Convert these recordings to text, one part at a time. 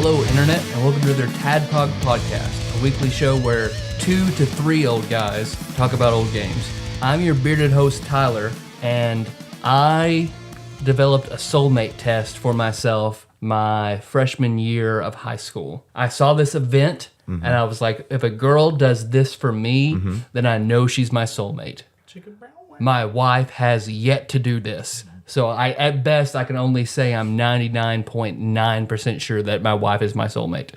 Hello, Internet, and welcome to their TADPOG podcast, a weekly show where 2 to 3 old guys talk about old games. I'm your bearded host, Tyler, and I developed a soulmate test for myself my freshman year of high school. I saw this event, and I was like, if a girl does this for me, then I know she's my soulmate. My wife has yet to do this. So at best, I can only say I'm 99.9% sure that my wife is my soulmate.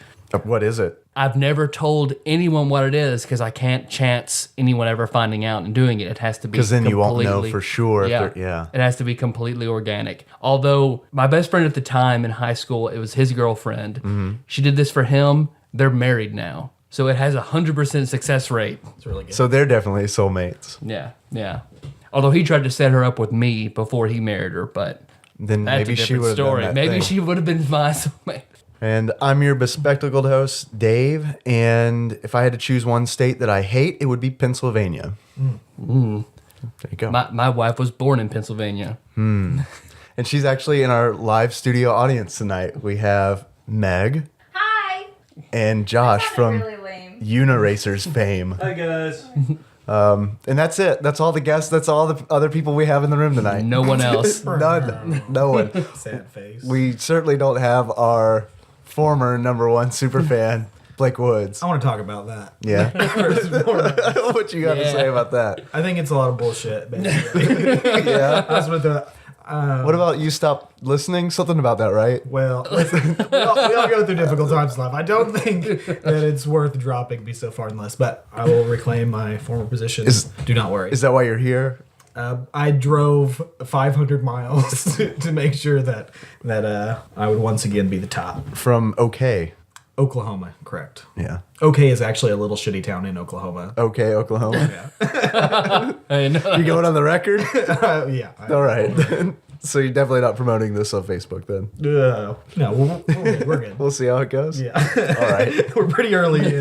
What is it? I've never told anyone what it is because I can't chance anyone ever finding out and doing it. It has to be because then you won't know for sure. Yeah. It has to be completely organic. Although my best friend at the time in high school, it was his girlfriend. She did this for him. They're married now. So it has a 100% success rate. It's really good. So they're definitely soulmates. Yeah. Although he tried to set her up with me before he married her, but then that's maybe a she different would have story. done that Maybe thing. she would have been my soulmate. And I'm your bespectacled host, Dave. And if I had to choose one state that I hate, it would be Pennsylvania. There you go. My wife was born in Pennsylvania. And she's actually in our live studio audience tonight. We have Meg. Hi. And Josh from Really lame. Uniracers fame. Hi guys. And that's it. That's all the guests. That's all the other people we have in the room tonight. No one else. None. No one. Sad face. We certainly don't have our former number one super fan, Blake Woods. I want to talk about that. Yeah. What you got to say about that? I think it's a lot of bullshit, basically. Yeah. That's what the. What about you stop listening? Something about that, right? Well, listen, we all go through difficult times in life. I don't think that it's worth dropping me so far in the list, but I will reclaim my former position. Do not worry. Is that why you're here? I drove 500 miles to make sure that I would once again be the top. From OK. Oklahoma, correct. Yeah. OK is actually a little shitty town in Oklahoma. OK, Oklahoma. I know. You going on the record? Yeah. All right. So you're definitely not promoting this on Facebook then? No, we're good. We'll see how it goes. Yeah. All right. We're pretty early in.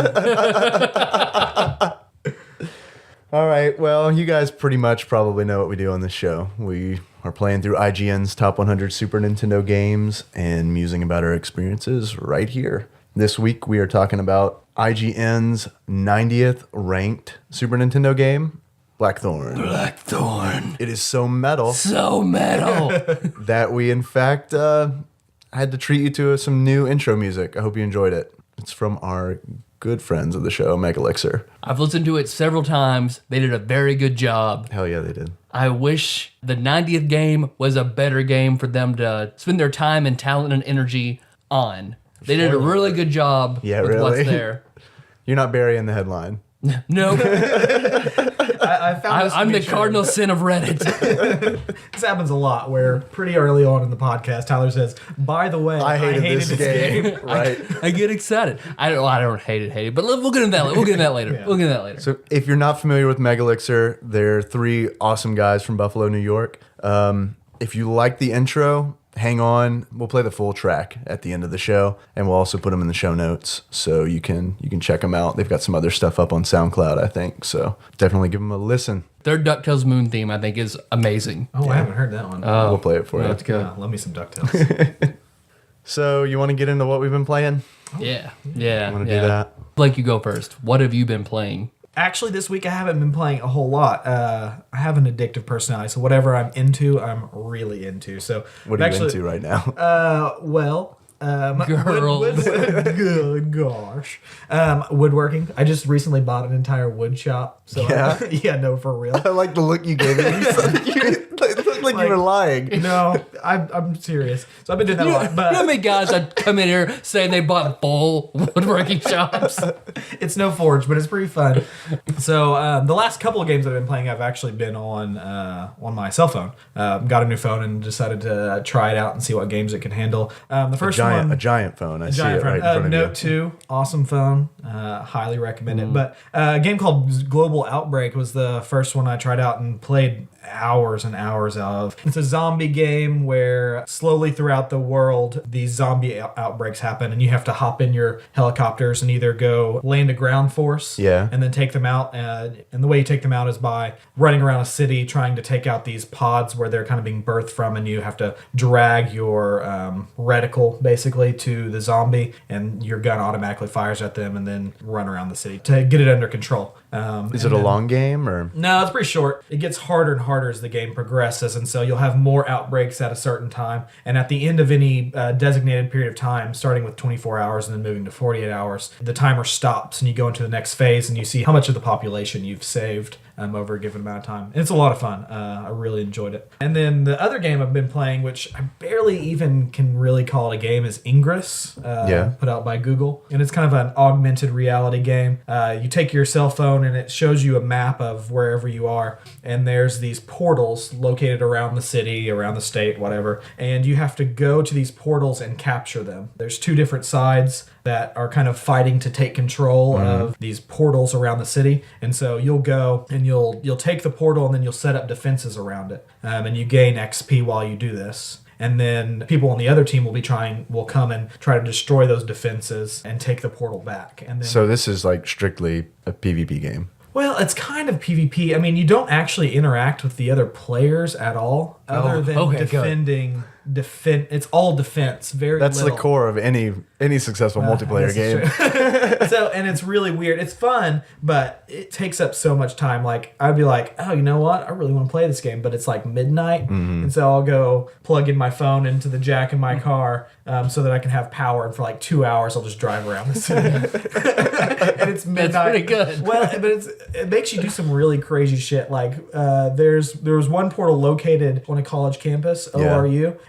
All right. Well, you guys pretty much probably know what we do on this show. We are playing through IGN's top 100 Super Nintendo games and musing about our experiences right here. This week we are talking about IGN's 90th ranked Super Nintendo game, Blackthorne. Blackthorne. It is so metal So metal. that we, in fact, had to treat you to some new intro music. I hope you enjoyed it. It's from our good friends of the show, Mega Elixir. I've listened to it several times. They did a very good job. Hell yeah, they did. I wish the 90th game was a better game for them to spend their time and talent and energy on. They did a really good job with really? what's there. You're not burying the headline. No, I found this to I'm be the true. cardinal sin of Reddit. This happens a lot where pretty early on in the podcast, Tyler says, by the way, I hated this game. Right. I get excited. I don't hate it, but we'll get into that. We'll get into that later. Yeah. We'll get into that later. So if you're not familiar with Mega Elixir, they're 3 awesome guys from Buffalo, New York. If you like the intro, hang on. We'll play the full track at the end of the show, and we'll also put them in the show notes so you can check them out. They've got some other stuff up on SoundCloud, I think. So definitely give them a listen. Their DuckTales Moon theme, I think, is amazing. Oh, I haven't heard that one. We'll play it for you. Let's go. Love me some DuckTales. So you want to get into what we've been playing? Yeah. Want to do that? Blake, you go first. What have you been playing? Actually, this week I haven't been playing a whole lot. I have an addictive personality, so whatever I'm into, I'm really into. So What are you into right now? Girls. Good gosh. Woodworking. I just recently bought an entire wood shop. So Yeah? yeah, no, for real. I like the look you gave me. It looked like you were lying. No, I'm serious. So I've been doing that a lot. You know But how many guys that come in here saying they bought bull woodworking shops? it's no forge, but it's pretty fun. So the last couple of games that I've been playing, I've actually been on my cell phone. Got a new phone and decided to try it out and see what games it can handle. The first one, A giant phone. I see giant it right in phone. front of Note 2, awesome phone. Highly recommend it. But a game called Global Outbreak was the first one I tried out and played hours and hours of. It's a zombie game where slowly throughout the world, these zombie outbreaks happen, and you have to hop in your helicopters and either go land a ground force and then take them out. And the way you take them out is by running around a city trying to take out these pods where they're kind of being birthed from, and you have to drag your reticle basically to the zombie, and your gun automatically fires at them, and then run around the city to get it under control. Is it a long game or? No, it's pretty short. It gets harder and harder as the game progresses, and so you'll have more outbreaks at a certain time. And at the end of any designated period of time, starting with 24 hours and then moving to 48 hours, the timer stops and you go into the next phase and you see how much of the population you've saved over a given amount of time. And it's a lot of fun. I really enjoyed it. And then the other game I've been playing, which I barely even can really call it a game, is Ingress, put out by Google. And it's kind of an augmented reality game. You take your cell phone and it shows you a map of wherever you are. And there's these portals located around the city, around the state, whatever. And you have to go to these portals and capture them. There's two different sides that are kind of fighting to take control of these portals around the city. And so you'll go and you'll take the portal and then you'll set up defenses around it. And you gain XP while you do this. And then people on the other team will come and try to destroy those defenses and take the portal back. And then, so this is like strictly a PvP game. Well, it's kind of PvP. I mean, you don't actually interact with the other players at all, other than defending. It's all defense. That's the core of any successful multiplayer game. So, and it's really weird. It's fun, but it takes up so much time. Like, I'd be like, oh, you know what? I really want to play this game, but it's like midnight, and so I'll go plug in my phone into the jack in my car so that I can have power. And for like 2 hours, I'll just drive around the city. And it's midnight. That's pretty good. Well, but it makes you do some really crazy shit. Like, there was one portal located on a college campus, ORU,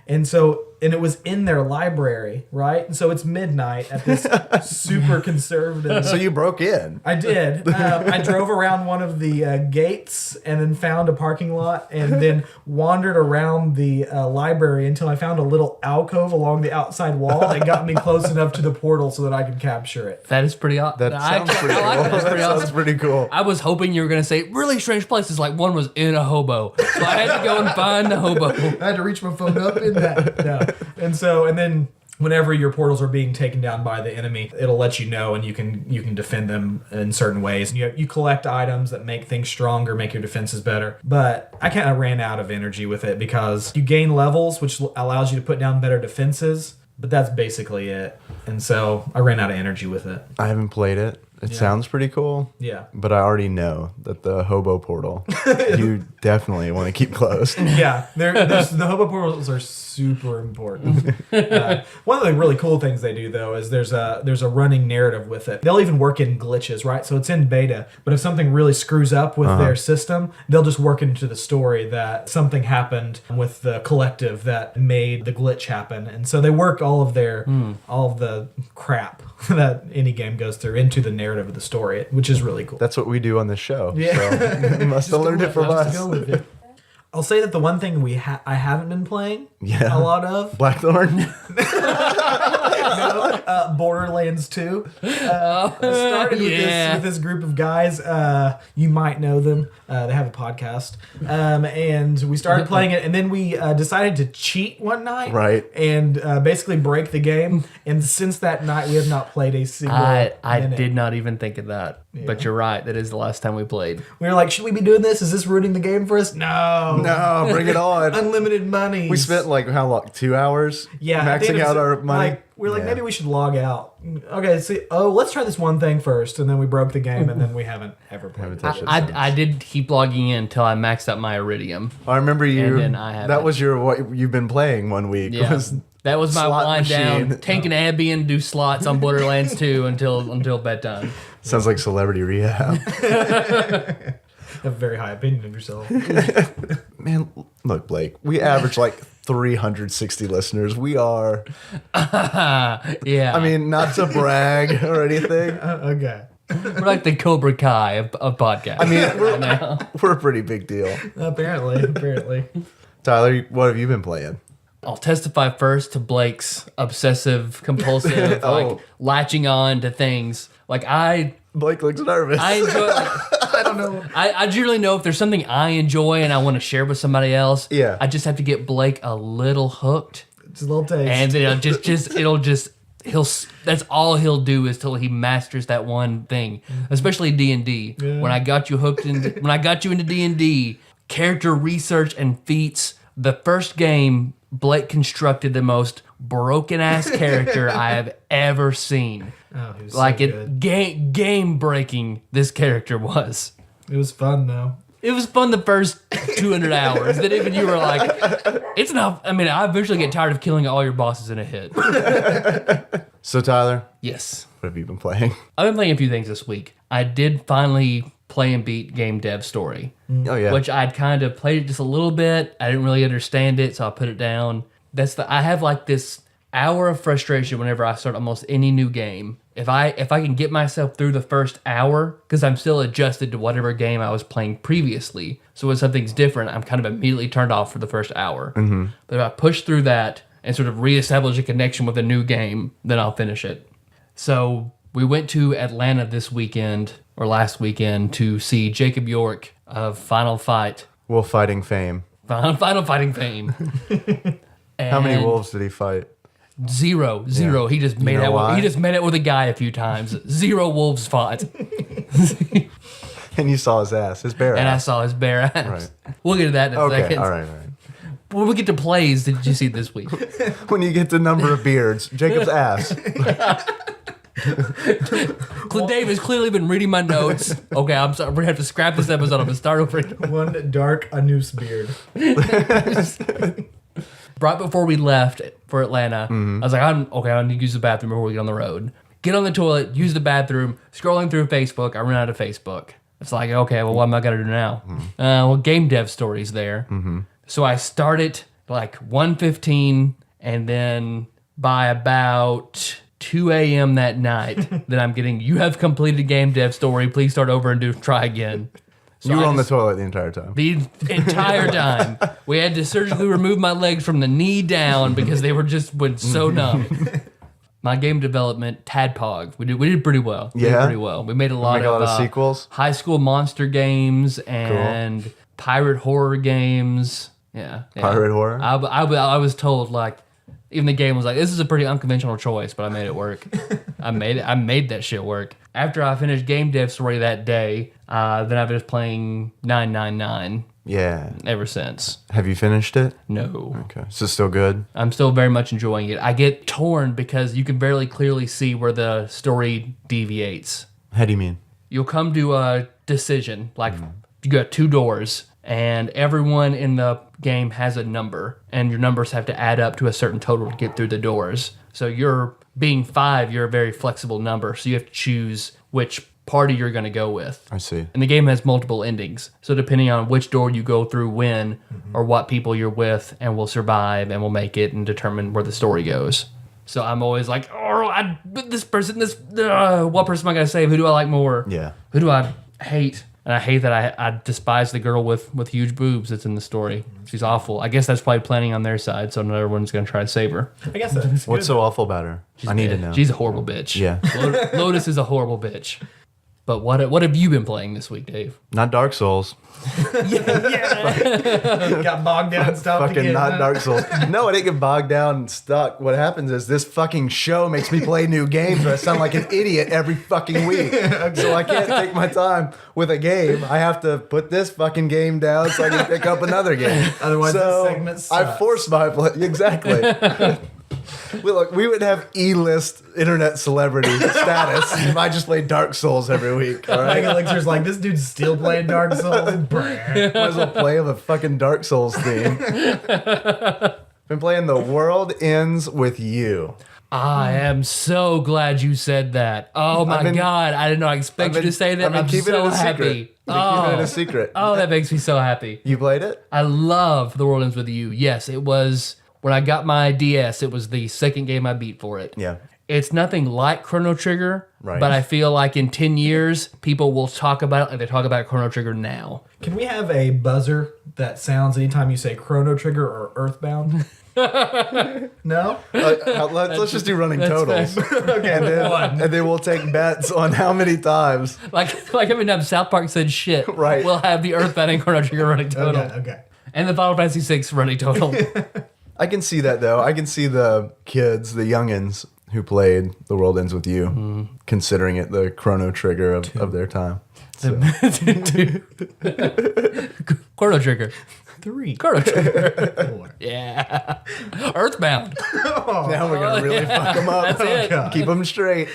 and it was in their library, right? And so it's midnight at this super conservative. So you broke in. I did. I drove around one of the gates and then found a parking lot and then wandered around the library until I found a little alcove along the outside wall that got me close enough to the portal so that I could capture it. That is pretty awesome. That sounds pretty cool. That sounds pretty cool. I was hoping you were going to say really strange places, like one was in a hobo. So I had to go and find the hobo. I had to reach my phone up in that. No. And then whenever your portals are being taken down by the enemy, it'll let you know, and you can defend them in certain ways. And you collect items that make things stronger, make your defenses better. But I kind of ran out of energy with it because you gain levels, which allows you to put down better defenses. But that's basically it. And so I ran out of energy with it. I haven't played it. It sounds pretty cool. Yeah. But I already know that the hobo portal, you definitely want to keep closed. Yeah. The hobo portals are super important. One of the really cool things they do, though, is there's a running narrative with it. They'll even work in glitches, right? So it's in beta, but if something really screws up with their system, they'll just work into the story that something happened with the collective that made the glitch happen. And so they work all of the crap that any game goes through into the narrative of the story, which is really cool. That's what we do on this show. Yeah. So you must have learned it from us. I'll say that the one thing I haven't been playing a lot of Blackthorne. Borderlands 2. Started with this group of guys. You might know them. They have a podcast. And we started playing it, and then we decided to cheat one night. Right. And basically break the game. And since that night, we have not played a single I minute. did not even think of that. Yeah. But you're right. That is the last time we played. We were like, should we be doing this? Is this ruining the game for us? No, bring it on. Unlimited money. We spent like how long? 2 hours? Yeah, maxing out our money. We're like, maybe we should log out. Okay, let's try this one thing first, and then we broke the game, and then we haven't ever played it. I did keep logging in until I maxed out my Iridium. I remember you. And then I had that was what you've been playing one week. Yeah. That was my wind down. Take an Ambien, do slots on Borderlands 2 until bedtime. Sounds like Celebrity Rehab. Have a very high opinion of yourself. Man, look, Blake, we average like 360 listeners. We are. Yeah. I mean, not to brag or anything. Okay. We're like the Cobra Kai of podcasts. I mean, we're a pretty big deal. Apparently. Tyler, what have you been playing? I'll testify first to Blake's obsessive compulsive like latching on to things. Like Blake looks nervous. I enjoy. Like, I don't know. I generally know if there's something I enjoy and I want to share with somebody else. Yeah. I just have to get Blake a little hooked, Just a little taste. and that's all he'll do is till he masters that one thing. Especially D&D. Yeah. When I got you into D&D, character research and feats. The first game, Blake constructed the most broken ass character I have ever seen. Oh, he was Like so it, good. game breaking. This character was. It was fun though. It was fun the first 200 hours. Then even you were like, it's not. I mean, I eventually get tired of killing all your bosses in a hit. So Tyler, Yes, what have you been playing? I've been playing a few things this week. I did finally play and beat Game Dev Story, Oh yeah. which I'd kind of played it just a little bit. I didn't really understand it, so I put it down. I have like this hour of frustration whenever I start almost any new game. If I can get myself through the first hour, because I'm still adjusted to whatever game I was playing previously. So when something's different, I'm kind of immediately turned off for the first hour. Mm-hmm. But if I push through that and sort of reestablish a connection with a new game, then I'll finish it. So we went to Atlanta this weekend, or last weekend, to see Jacob York of Final Fight. Wolf fighting fame. Final Fighting fame. How many And wolves did he fight? Zero. Yeah. He just made You know out. why? He just met it with a guy a few times. 0 wolves fought, And you saw his ass, his bare and I ass. saw his bare ass. Right. We'll get to that in a Okay, second. all right. When we get to plays, did you see this week? When you get the number of beards, Jacob's ass. Dave has clearly been reading my notes. Okay, I'm sorry. We're gonna have to scrap this episode. I'm gonna start over. One dark anus beard. Right before we left for Atlanta, I was like, I need to use the bathroom before we get on the road. Get on the toilet, use the bathroom, scrolling through Facebook. I ran out of Facebook. It's like, okay, well, what am I going to do now? Well, Game Dev Story's there. So I started like 1:15, and then by about 2 a.m. that night, then I'm getting, you have completed Game Dev Story. Please start over and try again. So You were I on the just- toilet the entire time. the entire time. We had to surgically remove my legs from the knee down because they went so numb. My game development, TADPOG, we did pretty well. We did Yeah? pretty well. We made a lot Make a lot of of sequels? high school monster games and pirate horror games. Yeah. Pirate horror? I was told, like, even the game was like, this is a pretty unconventional choice, but I made it work. I made that shit work. After I finished Game Dev Story that day, then I've been playing 999 Yeah. ever since. Have you finished it? No. Okay. Is it still good? I'm still very much enjoying it. I get torn because you can very clearly see where the story deviates. How do you mean? You'll come to a decision, like you got 2 doors, and everyone in the game has a number, and your numbers have to add up to a certain total to get through the doors. So you're being 5, you're a very flexible number, so you have to choose which party you're going to go with. I see. And the game has multiple endings. So depending on which door you go through when, or what people you're with, and will survive and will make it and determine where the story goes. So I'm always like, what person am I going to save? Who do I like more? Yeah. Who do I hate? And I hate that I despise the girl with huge boobs that's in the story. She's awful. I guess that's probably planning on their side, so not everyone's going to try to save her. I guess that's What's good. so awful about her? I need to know. She's a horrible bitch. Yeah. Lotus is a horrible bitch. But what have you been playing this week, Dave? Not Dark Souls. Got bogged down and stopped Fucking again. not huh? Dark Souls. No, I didn't get bogged down and stuck. What happens is this fucking show makes me play new games and I sound like an idiot every fucking week. So I can't take my time with a game. I have to put this fucking game down so I can pick up another game. Otherwise so this segment I sucks. forced my play. Exactly. We would have E-list internet celebrity status if I just played Dark Souls every week. All right. Mega Elixir's like, this dude's still playing Dark Souls. Might as well play the fucking Dark Souls theme. Been playing The World Ends With You. I am so glad you said that. Oh my God. I did not expect you to say that. I'm keeping so it a happy. secret. I've been keeping it a secret. Oh, that makes me so happy. You played it? I love The World Ends With You. Yes, it was when I got my DS, it was the second game I beat for it. Yeah. It's nothing like Chrono Trigger, Right. but I feel like in 10 years, people will talk about it like they talk about Chrono Trigger now. Can we have a buzzer that sounds anytime you say Chrono Trigger or Earthbound? No? Let's just do running totals. Okay, And then we'll take bets on how many times. Like every time South Park said shit, Right. we'll have the Earthbound and Chrono Trigger running total. Okay. And the Final Fantasy VI running total. I can see that, though. I can see the kids, the youngins who played The World Ends With You, considering it the Chrono Trigger of their time. So. Chrono Trigger. 3. Chrono Trigger. 4. Yeah. Earthbound. Now we're going to really fuck them up. That's it. Keep them straight.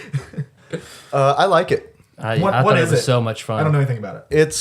I like it. I What thought is it was it? so much fun. I don't know anything about it.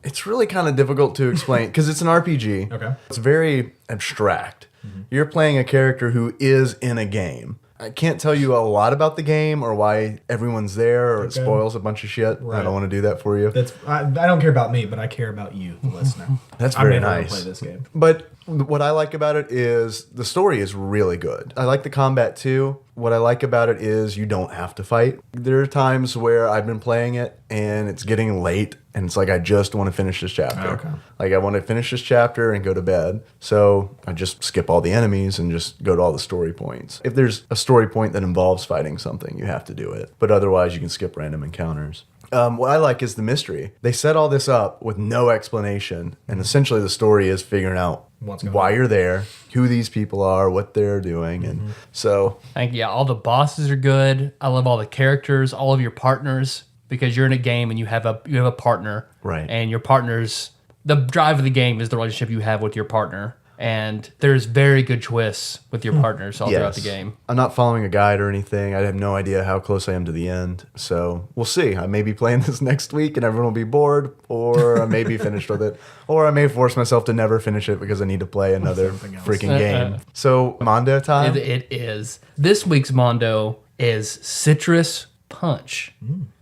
It's really kind of difficult to explain because it's an RPG. Okay. It's very abstract. You're playing a character who is in a game. I can't tell you a lot about the game or why everyone's there or it spoils a bunch of shit. Right. I don't want to do that for you. I don't care about me, but I care about you, the listener. That's I'm very never gonna nice. play this game. But what I like about it is the story is really good. I like the combat too. What I like about it is you don't have to fight. There are times where I've been playing it and it's getting late and it's like I just want to finish this chapter. Okay. Like I want to finish this chapter and go to bed. So I just skip all the enemies and just go to all the story points. If there's a story point that involves fighting something, you have to do it. But otherwise you can skip random encounters. What I like is the mystery. They set all this up with no explanation, and essentially the story is figuring out why you're there, who these people are, what they're doing, and so. All the bosses are good. I love all the characters, all of your partners, because you're in a game and you have a partner, Right. And your partner's the drive of the game is the relationship you have with your partner. And there's very good twists with your partners all throughout the game. I'm not following a guide or anything. I have no idea how close I am to the end. So we'll see. I may be playing this next week and everyone will be bored, or I may be finished with it. Or I may force myself to never finish it because I need to play another freaking game. So, Mondo time? It is. This week's Mondo is Citrus Punch.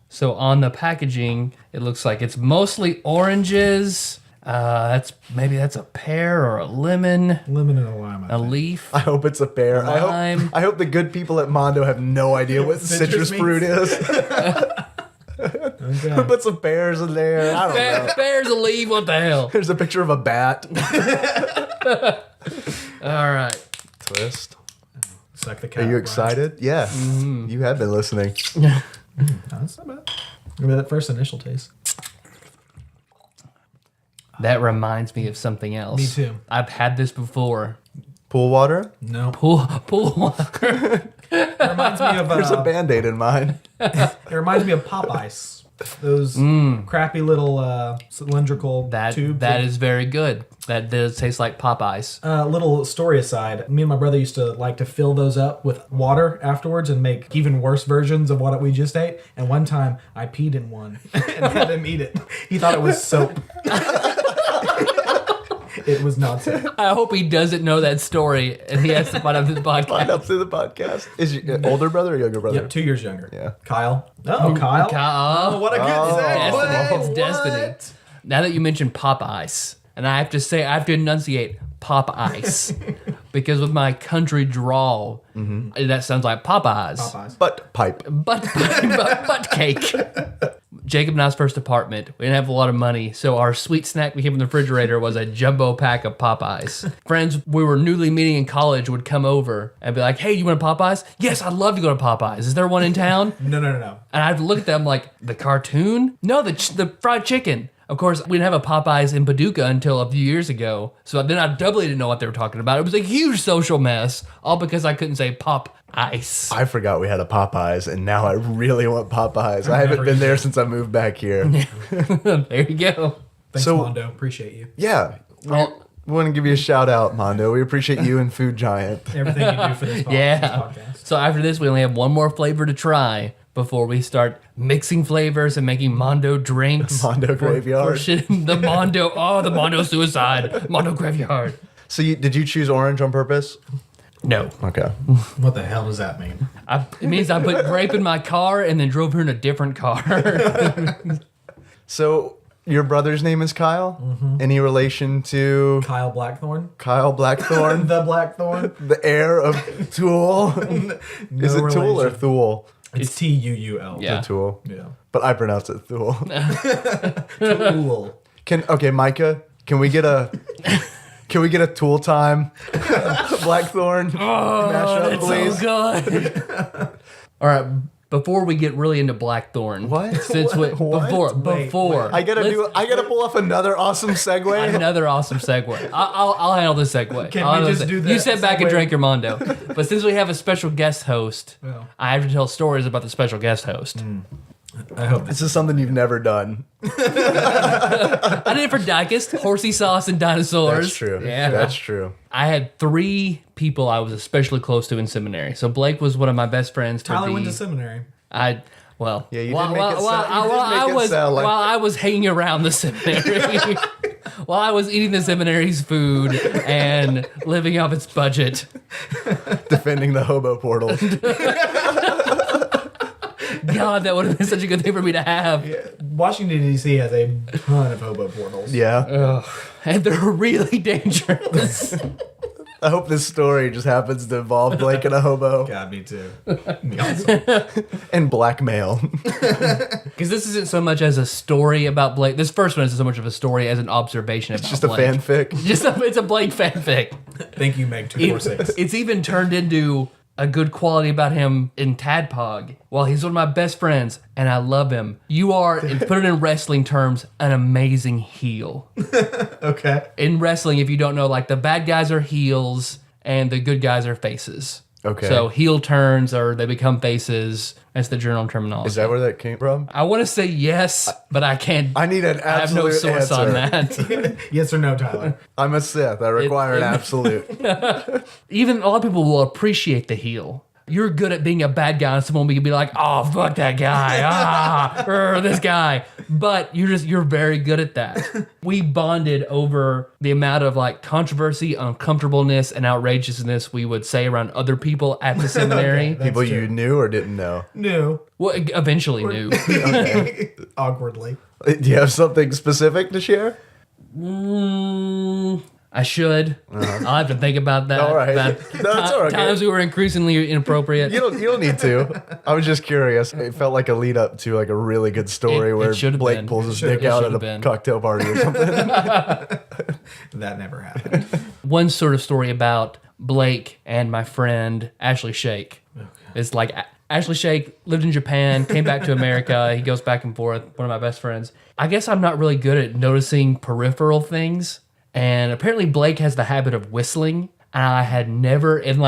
So on the packaging, it looks like it's mostly oranges. That's a pear or a lemon, Lemon and a lime. a leaf. I hope it's a pear. Lime. I hope the good people at Mondo have no idea what citrus means? fruit is. Who put some pears in there? I don't know. Pear's a leaf. What the hell? There's a picture of a bat. All right. Twist. It's like the cat. Are you excited? Yeah. You have been listening. No, that's not bad. Remember that first initial taste? That reminds me of something else. Me too. I've had this before. Pool water? No. Pool water. It reminds me of There's a Band-Aid in mine. it reminds me of Popeyes. Those crappy little cylindrical tubes. That is very good. That does taste like Popeyes. Little story aside, me and my brother used to like to fill those up with water afterwards and make even worse versions of what we just ate. And one time I peed in one and had him eat it. He thought it was soap. It was not soap. I hope he doesn't know that story and he has to find out through the Find podcast. out through the podcast. Is your older brother or younger brother? Yep, 2 years younger. Yeah. Kyle. Oh, Kyle. Kyle. Oh, what a good Destiny. segue. It's Destiny. Now that you mentioned Popeyes, and I have to enunciate Popeyes because with my country drawl, that sounds like Popeyes. Popeyes. Butt pipe. Butt cake. Jacob and I's first apartment, we didn't have a lot of money, so our sweet snack we came from the refrigerator was a jumbo pack of Popeyes. Friends we were newly meeting in college would come over and be like, hey, you want a Popeyes? Yes, I'd love to go to Popeyes. Is there one in town? No. And I'd look at them like, the cartoon? No, the fried chicken. Of course, we didn't have a Popeyes in Paducah until a few years ago, so then I doubly didn't know what they were talking about. It was a huge social mess, all because I couldn't say pop ice. I forgot we had a Popeyes, and now I really want Popeyes. I haven't been there since I moved back here. There you go. Thanks, So- Mondo. Appreciate you. Yeah. Well, We want to give you a shout out, Mondo. We appreciate you and Food Giant. Everything you do for this yeah. podcast. So after this, we only have one more flavor to try before we start mixing flavors and making Mondo drinks. Mondo Graveyard. The Mondo suicide. Mondo Graveyard. So did you choose orange on purpose? No. Okay. What the hell does that mean? It means I put grape in my car and then drove her in a different car. So Your brother's name is Kyle? Mm-hmm. Any relation to Kyle Blackthorne? Kyle Blackthorne? The Blackthorne? The heir of Tool? Is it Tool or Thule? It's Tuul. Yeah. Tool. Yeah. But I pronounce it Thule. Tool. Okay, Micah, can we get a Tool time Blackthorne mashup, please? So good. All right. Before we get really into Blackthorne, What? Since What? before, I gotta pull off another awesome segue. another awesome segue. I'll handle this segue. Can I'll we handle just this- do You that sit back and segue? drink your Mondo. But since we have a special guest host, Yeah. I have to tell stories about the special guest host. I hope This is something you've never done. I did it for Dicust, horsey sauce, and dinosaurs. That's true. Yeah. That's true. I had 3 people I was especially close to in seminary. So Blake was one of my best friends. Tyler went to seminary. Yeah, you did make it sound like- while I was hanging around the seminary, while I was eating the seminary's food and living off its budget. Defending the hobo portal. God, that would have been such a good thing for me to have. Washington, D.C. has a ton of hobo portals. Yeah. And they're really dangerous. I hope this story just happens to involve Blake and a hobo God, me too. Be awesome. and blackmail. Because this isn't so much as a story about Blake. This first one isn't so much of a story as an observation about It's just a Blake. fanfic. It's a Blake fanfic. Thank you, Meg 246. It's even turned into a good quality about him in TADPOG. Well, he's one of my best friends, and I love him. You are, and put it in wrestling terms, an amazing heel. Okay. In wrestling, if you don't know, like the bad guys are heels and the good guys are faces. Okay. So heel turns or they become faces. That's the general terminology. Is that where that came from? I want to say yes, but I can't. I need an I have no absolute source on answer. that. Yes or no, Tyler? I'm a Sith. I require an absolute. Even a lot of people will appreciate the heel. You're good at being a bad guy, and someone can be like, "Oh, fuck that guy, this guy." But you're very good at that. We bonded over the amount of like controversy, uncomfortableness, and outrageousness we would say around other people at the seminary. People you knew or didn't know. No. Well, eventually knew. Awkwardly. Do you have something specific to share? I should. I'll have to think about that. All right. About No, it's all right. Times we were increasingly inappropriate. You don't need to. I was just curious. It felt like a lead up to like a really good story It where should've Blake been. pulls his It dick out at should've a been. cocktail party or something. That never happened. One sort of story about Blake and my friend Ashley Shake. It's like Ashley Shake lived in Japan, came back to America. He goes back and forth. One of my best friends. I guess I'm not really good at noticing peripheral things. And apparently Blake has the habit of whistling. And I had never, in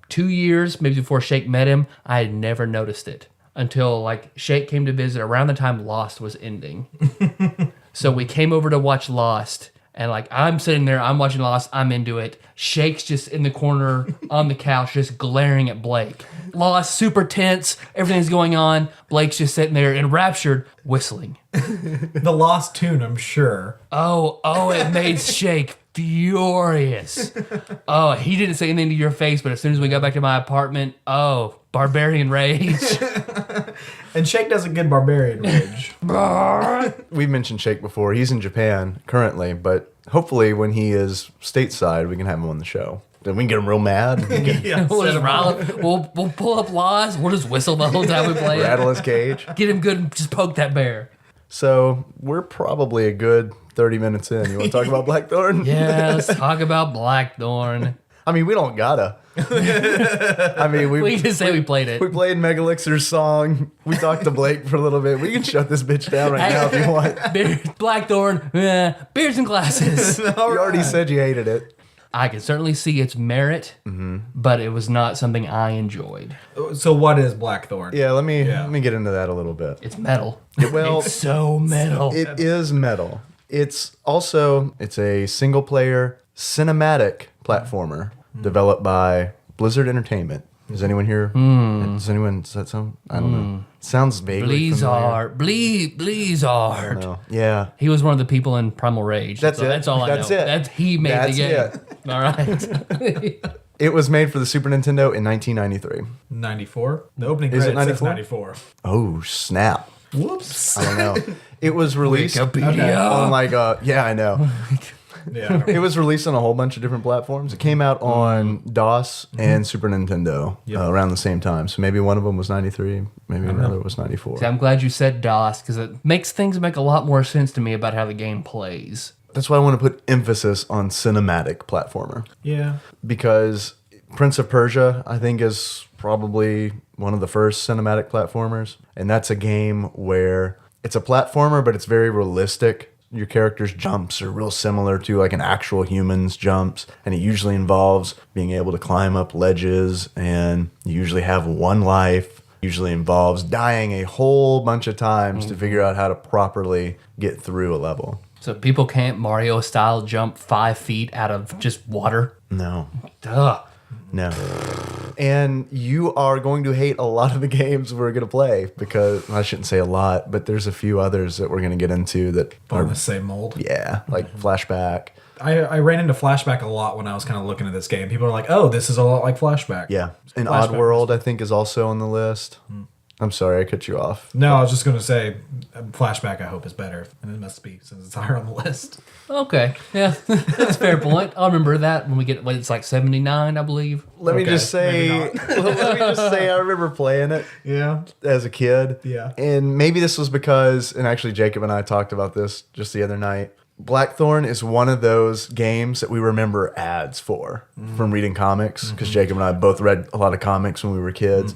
2 years, maybe before Shake met him, I had never noticed it until like Shake came to visit around the time Lost was ending. So we came over to watch Lost. And like I'm sitting there, I'm watching Lost, I'm into it. Shake's just in the corner on the couch, just glaring at Blake. Lost, super tense, everything's going on. Blake's just sitting there enraptured, whistling. The Lost tune, I'm sure. Oh, it made Shake furious. Oh, he didn't say anything to your face, but as soon as we got back to my apartment, barbarian rage. And Shake does a good barbarian rage. We mentioned Shake before. He's in Japan currently, but hopefully when he is stateside, we can have him on the show. Then we can get him real mad. We can Yeah, We'll just we'll pull up Lost. We'll just whistle the whole time we play it. rattle his cage. Get him good and just poke that bear. So we're probably a good 30 minutes in. You want to talk about Blackthorne? Yeah, let's talk about Blackthorne. I mean, we don't gotta. I mean, We just say we played it. we played Megalixir's song. We talked to Blake for a little bit. We can shut this bitch down right now if you want. Blackthorne, beers and glasses. You already said you hated it. I can certainly see its merit, but it was not something I enjoyed. So what is Blackthorne? Yeah, let me get into that a little bit. It's metal. Well, It's so metal. it is metal. It's a single player cinematic platformer developed by Blizzard Entertainment. Is anyone here? Does anyone, is that some? I don't know. Sounds vaguely familiar. Blizzard. No. Yeah. He was one of the people in Primal Rage. That's it. That's all I That's know. it. He made That's the game. it. All right. It was made for the Super Nintendo in 1993. 94? The opening Is it credit says 94? 94. Oh, snap. Whoops. I don't know. It was released Wikipedia. on like yeah, I know. Yeah. It was released on a whole bunch of different platforms. It came out on DOS and Super Nintendo around the same time. So maybe one of them was 93, maybe another was 94. See, I'm glad you said DOS because it makes things make a lot more sense to me about how the game plays. That's why I want to put emphasis on cinematic platformer. Yeah. Because Prince of Persia, I think, is probably one of the first cinematic platformers. And that's a game where it's a platformer, but it's very realistic. Your character's jumps are real similar to like an actual human's jumps. And it usually involves being able to climb up ledges. And you usually have one life. Usually involves dying a whole bunch of times to figure out how to properly get through a level. So people can't Mario-style jump 5 feet out of just water? No. Duh. No. And you are going to hate a lot of the games we're going to play because, I shouldn't say a lot, but there's a few others that we're going to get into that On the same mold. yeah, like Flashback. I ran into Flashback a lot when I was kind of looking at this game. People are like, oh, this is a lot like Flashback. Yeah. And Flashback. Oddworld, I think, is also on the list. I'm sorry, I cut you off. No, I was just going to say Flashback, I hope, is better. And it must be since it's higher on the list. Okay. Yeah, that's a fair point. I'll remember that when we get, it's like 79, I believe. Let me Okay, just say, I remember playing it Yeah. as a kid. Yeah. And maybe this was because, and actually Jacob and I talked about this just the other night. Blackthorne is one of those games that we remember ads for from reading comics because Jacob and I both read a lot of comics when we were kids.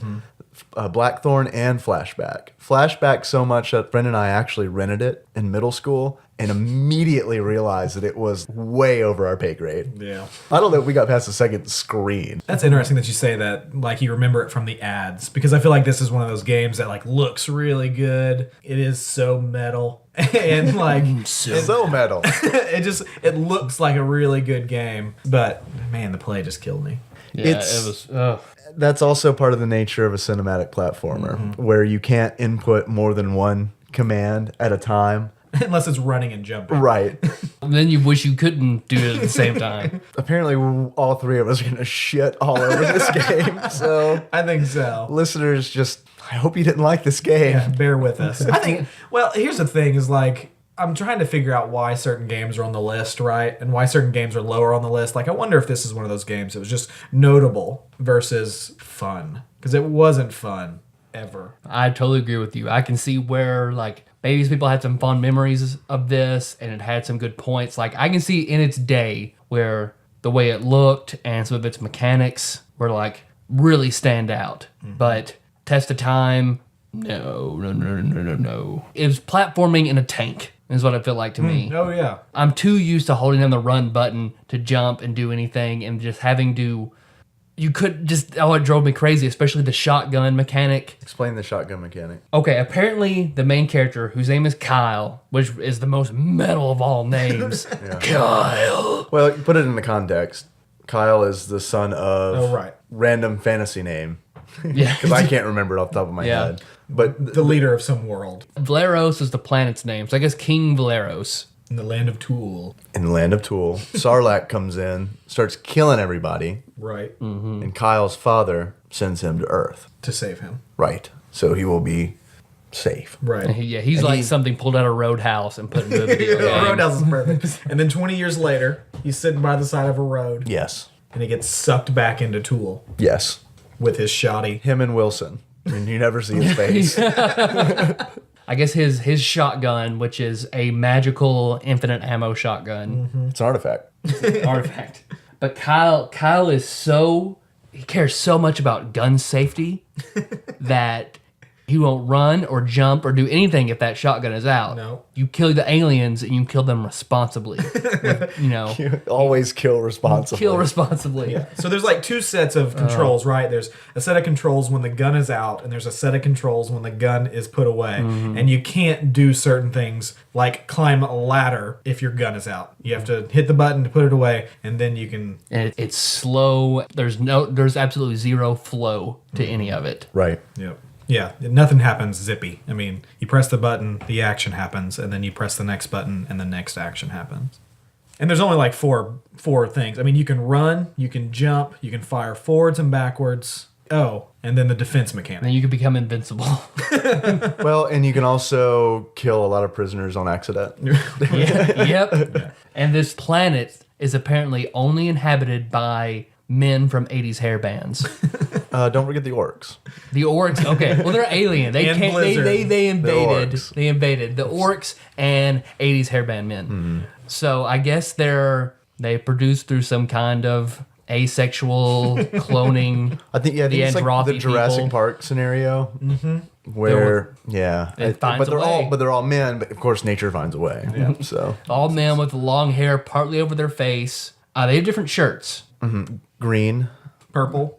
Blackthorne and Flashback. Flashback so much that Brent and I actually rented it in middle school and immediately realized that it was way over our pay grade. Yeah. I don't know if we got past the second screen. That's interesting that you say that, like you remember it from the ads, because I feel like this is one of those games that like looks really good. It is so metal and like So metal. it looks like a really good game, but man, the play just killed me. Yeah, It's- it was. That's also part of the nature of a cinematic platformer where you can't input more than one command at a time. Unless it's running and jumping. Right. And then you wish you couldn't do it at the same time. Apparently, all three of us are going to shit all over this game. So, I think so. listeners, I hope you didn't like this game. Yeah, bear with us. I think, well, here's the thing is like, I'm trying to figure out why certain games are on the list, right? And why certain games are lower on the list. Like, I wonder if this is one of those games that was just notable versus fun. Because it wasn't fun, ever. I totally agree with you. I can see where, like, maybe people had some fond memories of this and it had some good points. Like, I can see in its day where the way it looked and some of its mechanics were, like, really stand out. But test of time, no. It was platforming in a tank, is what it felt like to me. Oh, yeah. I'm too used to holding down the run button to jump and do anything and just having to... You could just... Oh, it drove me crazy, especially the shotgun mechanic. Explain the shotgun mechanic. Okay, apparently the main character, whose name is Kyle, which is the most metal of all names. Kyle. Well, you put it in the context. Kyle is the son of Oh, right. random fantasy name. Yeah. Because I can't remember it off the top of my Yeah. head. But The leader of some world Valeros is the planet's name, so I guess King Valeros. in the land of Tool. in the land of Tool, Sarlacc comes in, starts killing everybody, Right. and Kyle's father sends him to Earth. To save him. Right. So he will be safe. Right. Yeah, he's like something pulled out of Roadhouse and put into a video game. Roadhouse is perfect. And then 20 years later, he's sitting by the side of a road Yes. and he gets sucked back into Tool Yes. with his shoddy. Him and Wilson. And you never see his face. I guess his shotgun, which is a magical infinite ammo shotgun It's an artifact. artifact. But Kyle is he cares so much about gun safety that he won't run or jump or do anything if that shotgun is out. No. You kill the aliens and you kill them responsibly. You always kill responsibly. Kill responsibly. So there's like two sets of controls, right? There's a set of controls when the gun is out, and there's a set of controls when the gun is put away. And you can't do certain things like climb a ladder if your gun is out. You have to hit the button to put it away, and then you can. And it's slow. There's absolutely zero flow to any of it. Right. Yep. Yeah, nothing happens zippy. I mean, you press the button, the action happens, and then you press the next button, and the next action happens. And there's only like four things. I mean, you can run, you can jump, you can fire forwards and backwards, Oh, and then the defense And mechanic. then you can become invincible. Well, and you can also kill a lot of prisoners on accident. Yep. And this planet is apparently only inhabited by men from 80s hair bands. Don't forget the orcs. The orcs, okay. Well, they're alien. They And can't. Blizzard. They invaded. orcs. They invaded the orcs and 80s hairband men. So I guess they produced through some kind of asexual cloning. I think it's like the Androphy Jurassic people. Park scenario, where It finds but they're a way. they're all men. But of course, nature finds a way. Yeah. So All men with long hair, partly over their face. They have different shirts. green, Purple.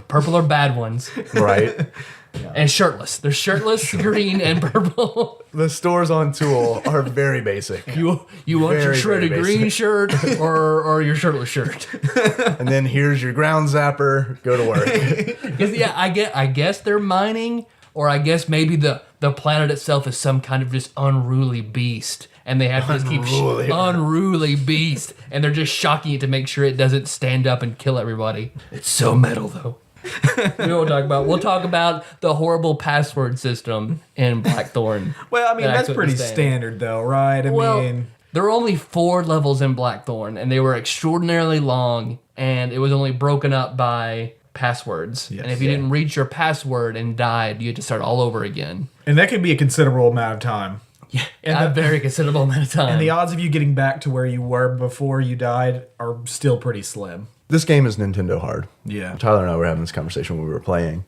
Purple are bad ones, right? and shirtless. They're shirtless, green, and purple. The stores on Tool are very basic. You want your Very, shredded very green basic. shirt or your shirtless shirt? And then here's your ground zapper. Go to work. Because I guess they're mining, or I guess maybe the planet itself is some kind of just unruly beast, and they have to just keep unruly beast, and they're just shocking it to make sure it doesn't stand up and kill everybody. It's so metal though. We won't talk about. We'll talk about the horrible password system in Blackthorne. Well, I mean, that I that's couldn't pretty stand. standard, though, right? I Well, mean, there were only 4 levels in Blackthorne, and they were extraordinarily long, and it was only broken up by passwords. Yes. And if you didn't reach your password and died, you had to start all over again. and that could be a considerable amount of time. Yeah, a very considerable amount of time. And the odds of you getting back to where you were before you died are still pretty slim. This game is Nintendo hard. Yeah. Tyler and I were having this conversation when we were playing,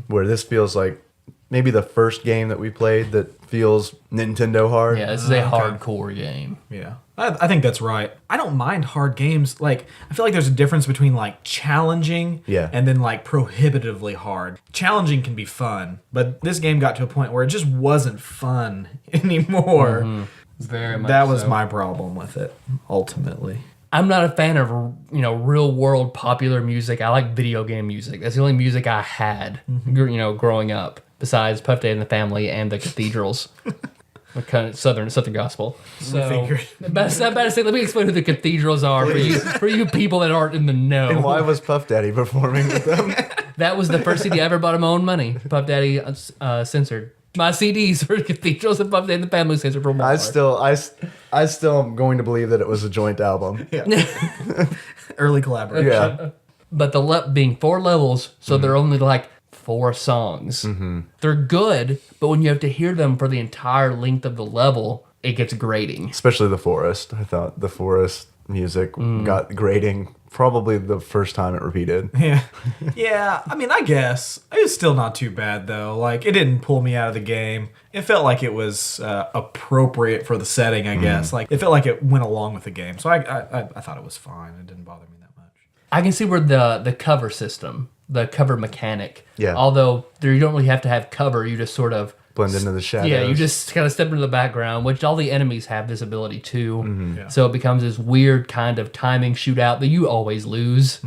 where this feels like maybe the first game that we played that feels Nintendo hard. Yeah, this is a hardcore game. Yeah. I think that's right. I don't mind hard games. Like, I feel like there's a difference between, like, challenging and then, like, prohibitively hard. Challenging can be fun, but this game got to a point where it just wasn't fun anymore. Very much That was so. my problem with it, ultimately. I'm not a fan of real world popular music. I like video game music. That's the only music I had, growing up. Besides Puff Daddy and the Family and the Cathedrals, kind of southern gospel. So, figured. about to say, let me explain who the Cathedrals are for you people that aren't in the know. And why was Puff Daddy performing with them? That was the first CD I ever bought of my own money. Puff Daddy censored. My CDs were Cathedrals and Puff Daddy and the Family censored from Walmart. I still am going to believe that it was a joint album. Early collaboration. Yeah. But being 4 levels, so they're only like 4 songs. They're good, but when you have to hear them for the entire length of the level, it gets grating. Especially the forest. I thought the forest music got grating probably the first time it repeated. Yeah. Yeah, I mean, I guess. It was still not too bad, though. Like, it didn't pull me out of the game. It felt like it was appropriate for the setting, I guess. Like, it felt like it went along with the game. So I thought it was fine. It didn't bother me that much. I can see where the cover system, the cover mechanic, although you don't really have to have cover, you just sort of Blend into the shadows. Yeah, you just kind of step into the background, which all the enemies have this ability too. So it becomes this weird kind of timing shootout that you always lose.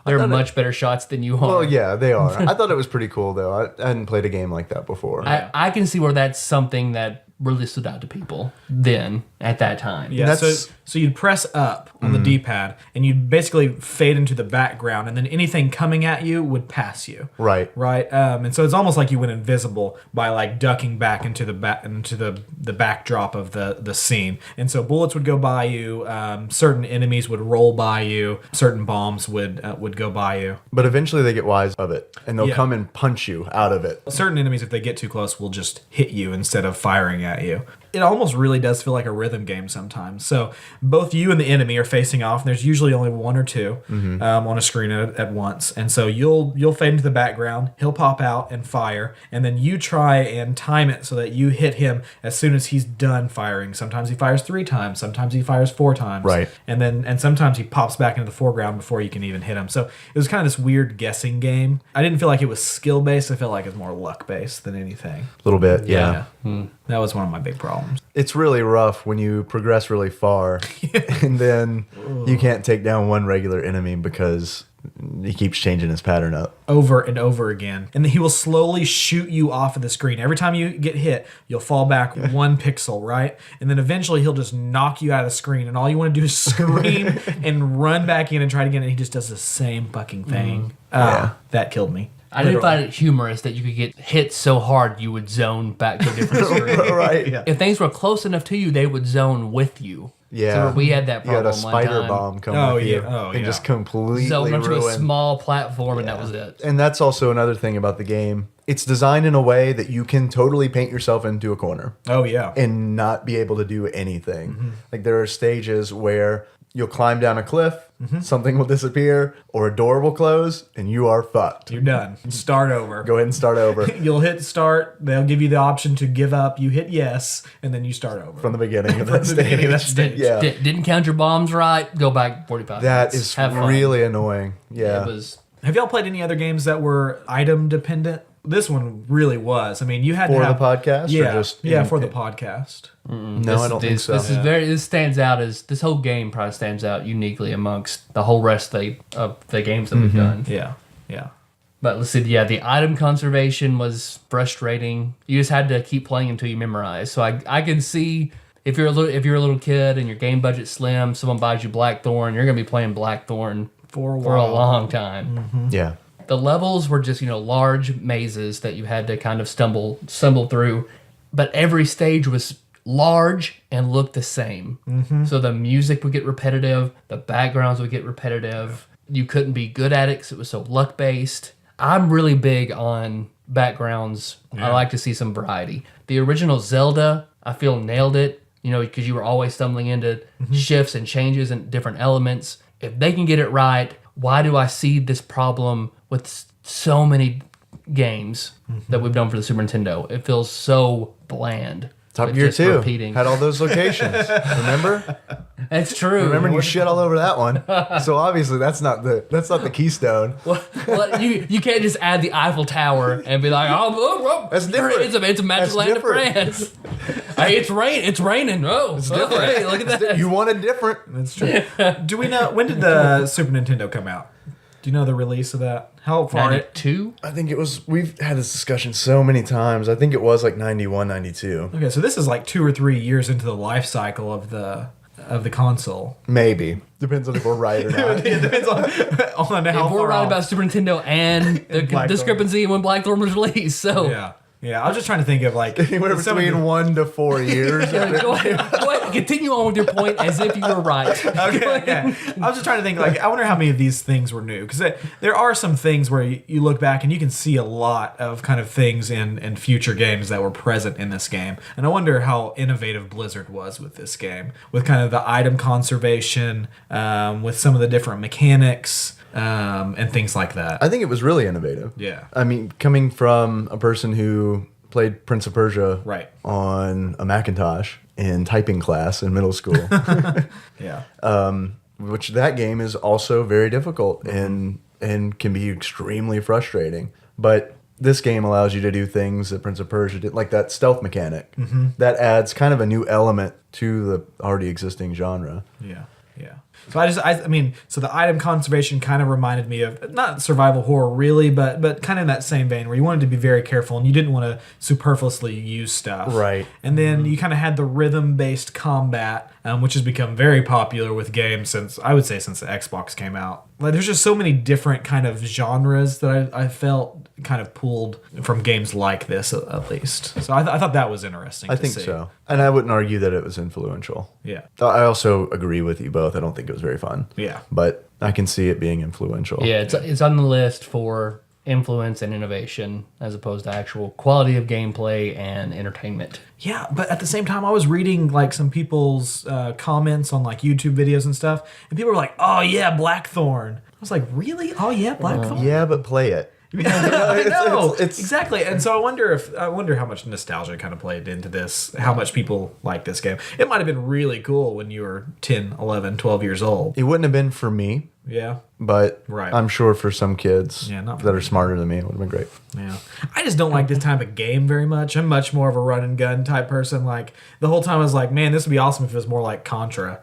They're much better shots than you are. Well, yeah, they are. I thought it was pretty cool, though. I hadn't played a game like that before. I can see where that's something that really stood out to people then at that time. Yeah, so you'd press up on the D-pad, and you'd basically fade into the background, and then anything coming at you would pass you. Right. Right. And so it's almost like you went invisible by like ducking back into the backdrop of the scene. And so bullets would go by you. Certain enemies would roll by you. Certain bombs would go by you. But eventually they get wise of it, and they'll come and punch you out of it. Certain enemies, if they get too close, will just hit you instead of firing at you. It almost really does feel like a rhythm game sometimes. So both you and the enemy are facing off, and there's usually only 1 or 2 on a screen at once. And so you'll fade into the background, he'll pop out and fire, and then you try and time it so that you hit him as soon as he's done firing. Sometimes he fires 3 times, sometimes he fires 4 times. Right. And sometimes he pops back into the foreground before you can even hit him. So it was kind of this weird guessing game. I didn't feel like it was skill-based. I felt like it was more luck-based than anything. A little bit, yeah. That was one of my big problems. It's really rough when you progress really far, and then you can't take down one regular enemy because he keeps changing his pattern up. Over and over again. And then he will slowly shoot you off of the screen. Every time you get hit, you'll fall back 1 pixel, right? And then eventually he'll just knock you out of the screen, and all you want to do is scream and run back in and try it again, and he just does the same fucking thing. That killed me. I did find it humorous that you could get hit so hard you would zone back to a different screen. Right. Yeah. If things were close enough to you, they would zone with you. Yeah. So we had that You problem had a spider one time. bomb come with you and just completely Zone onto a ruin. small platform, and that was it. And that's also another thing about the game. It's designed in a way that you can totally paint yourself into a corner. Oh, yeah. And not be able to do anything. Like there are stages where you'll climb down a cliff, something will disappear, or a door will close, and you are fucked. You're done. Start over. Go ahead and start over You'll hit start. They'll give you the option to give up. You hit yes, and then you start over. from the beginning of that the beginning of that stage. stage. Yeah. Didn't count your bombs right. Go back 45 That minutes. is Have fun. really annoying. Yeah. It was. Have y'all played any other games that were item dependent? This one really was. I mean, you had For to have the podcast? Or Yeah, just for the podcast. No, I don't think so. This stands out as this whole game probably stands out uniquely amongst the whole rest of the games that we've done. Yeah, yeah. But let's see, yeah, the item conservation was frustrating. You just had to keep playing until you memorize. So I can see if you're a little kid and your game budget's slim, someone buys you Blackthorne, you're gonna be playing Blackthorne For a for a while. long time. Yeah. The levels were just, large mazes that you had to kind of stumble through, but every stage was large and looked the same. So the music would get repetitive, the backgrounds would get repetitive. You couldn't be good at it because it was so luck based. I'm really big on backgrounds. I like to see some variety. The original Zelda, I feel nailed it, because you were always stumbling into shifts and changes and different elements. If they can get it right, why do I see this problem with so many games that we've done for the Super Nintendo? It feels so bland. Top with Gear just 2 repeating. had all those locations. Remember? That's true. Remember you shit all over that one. So obviously that's not the keystone. Well, you can't just add the Eiffel Tower and be like, oh, That's different. It's a magic That's land different. of France. Hey, it's raining. Oh, it's different. Hey, look at that. You wanted different. That's true. Do we know when did the Super Nintendo come out? Do you know the release of that? How far? 92? I think it was, we've had this discussion so many times. I think it was like 91, 92. Okay, so this is like 2 or 3 years into the life cycle of the console. Maybe. Depends on if we're right or not. It depends on how If we're far right off. about Super Nintendo and the Blackthorne. discrepancy when Blackthorne was released. So Yeah. I was just trying to think of like Anywhere some of between the- 1 to 4 years. go ahead, continue on with your point as if you were right. Okay. I was just trying to think, like, I wonder how many of these things were new. Because there are some things where you look back and you can see a lot of kind of things in future games that were present in this game. And I wonder how innovative Blizzard was with this game. With kind of the item conservation, with some of the different mechanics, and things like that. I think it was really innovative. Yeah. I mean, coming from a person who played Prince of Persia Right. on a Macintosh in typing class in middle school, Yeah. which that game is also very difficult and can be extremely frustrating. But this game allows you to do things that Prince of Persia did, like that stealth mechanic. That adds kind of a new element to the already existing genre. Yeah, yeah. So I mean, so the item conservation kind of reminded me of not survival horror really, but kind of in that same vein where you wanted to be very careful and you didn't want to superfluously use stuff. Right. And then you kind of had the rhythm-based combat, which has become very popular with games since the Xbox came out. Like, there's just so many different kind of genres that I felt kind of pulled from games like this, at least. So I thought that was interesting. I to think see. so. And I wouldn't argue that it was influential. Yeah. I also agree with you both. I don't think it was very fun. Yeah. But I can see it being influential. Yeah, it's on the list for influence and innovation as opposed to actual quality of gameplay and entertainment. Yeah, but at the same time, I was reading like some people's comments on like YouTube videos and stuff, and people were like, "Oh yeah, Blackthorne." I was like, "Really? Oh yeah, Blackthorne." Yeah, but play it. I know it's- exactly. And so I wonder how much nostalgia kind of played into this, how much people like this game. It might have been really cool when you were 10, 11, 12 years old. It wouldn't have been for me, Yeah. but Right. I'm sure for some kids not for that me. are smarter than me, it would have been great. Yeah. I just don't like this type of game very much. I'm much more of a run and gun type person. Like the whole time I was like, man, this would be awesome if it was more like Contra.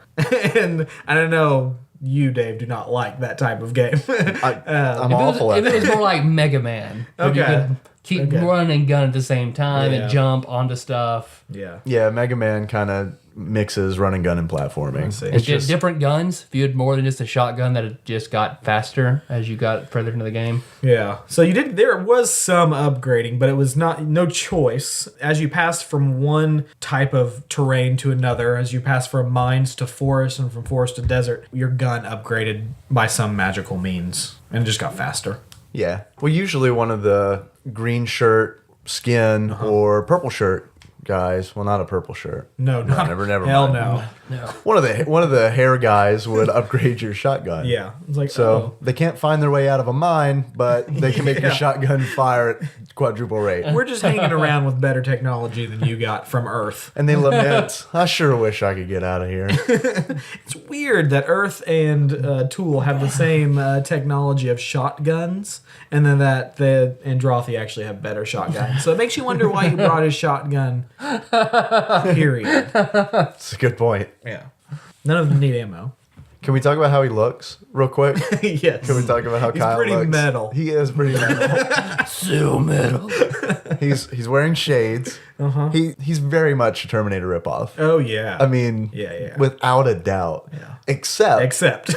And I don't know, you, Dave, do not like that type of game. I'm awful If at it was it. more like Mega Man, where you Okay. could keep running and gun at the same time Yeah. and jump onto stuff. Yeah. Yeah, Mega Man kind of mixes run and gun and platforming. Let's see. It's just different guns. If you had more than just a shotgun, that it just got faster as you got further into the game. Yeah. So there was some upgrading, but it was no choice. As you passed from one type of terrain to another, as you passed from mines to forest and from forest to desert, your gun upgraded by some magical means and it just got faster. Yeah. Well, usually one of the green shirt, skin, or purple shirt guys. Well, not a purple shirt. No, never hell mind. no. One of the hair guys would upgrade your shotgun. Yeah. It's like, So they can't find their way out of a mine, but they can make your shotgun fire at quadruple rate. we're just hanging around with better technology than you got from Earth. And they lament, I sure wish I could get out of here. It's weird that Earth and Tool have the same technology of shotguns, and then that the Androthi actually have better shotguns. So it makes you wonder why he brought his shotgun. Period. That's a good point. Yeah. None of them need ammo. Can we talk about how he looks real quick? Yes. Can we talk about how He's Kyle pretty looks? metal. He is pretty metal. So metal. He's wearing shades. He's very much a Terminator ripoff. Oh, yeah. I mean, Yeah. without a doubt. Yeah. Except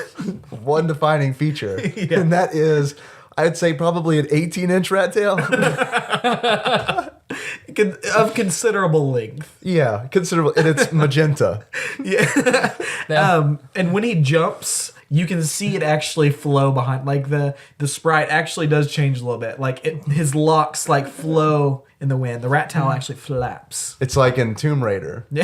one defining feature, and that is, I'd say probably an 18-inch rat tail. Of considerable length. Yeah, considerable, and it's magenta. Yeah. And when he jumps, you can see it actually flow behind. Like the sprite actually does change a little bit. Like his locks like flow in the wind. The rat tail actually flaps. It's like in Tomb Raider. They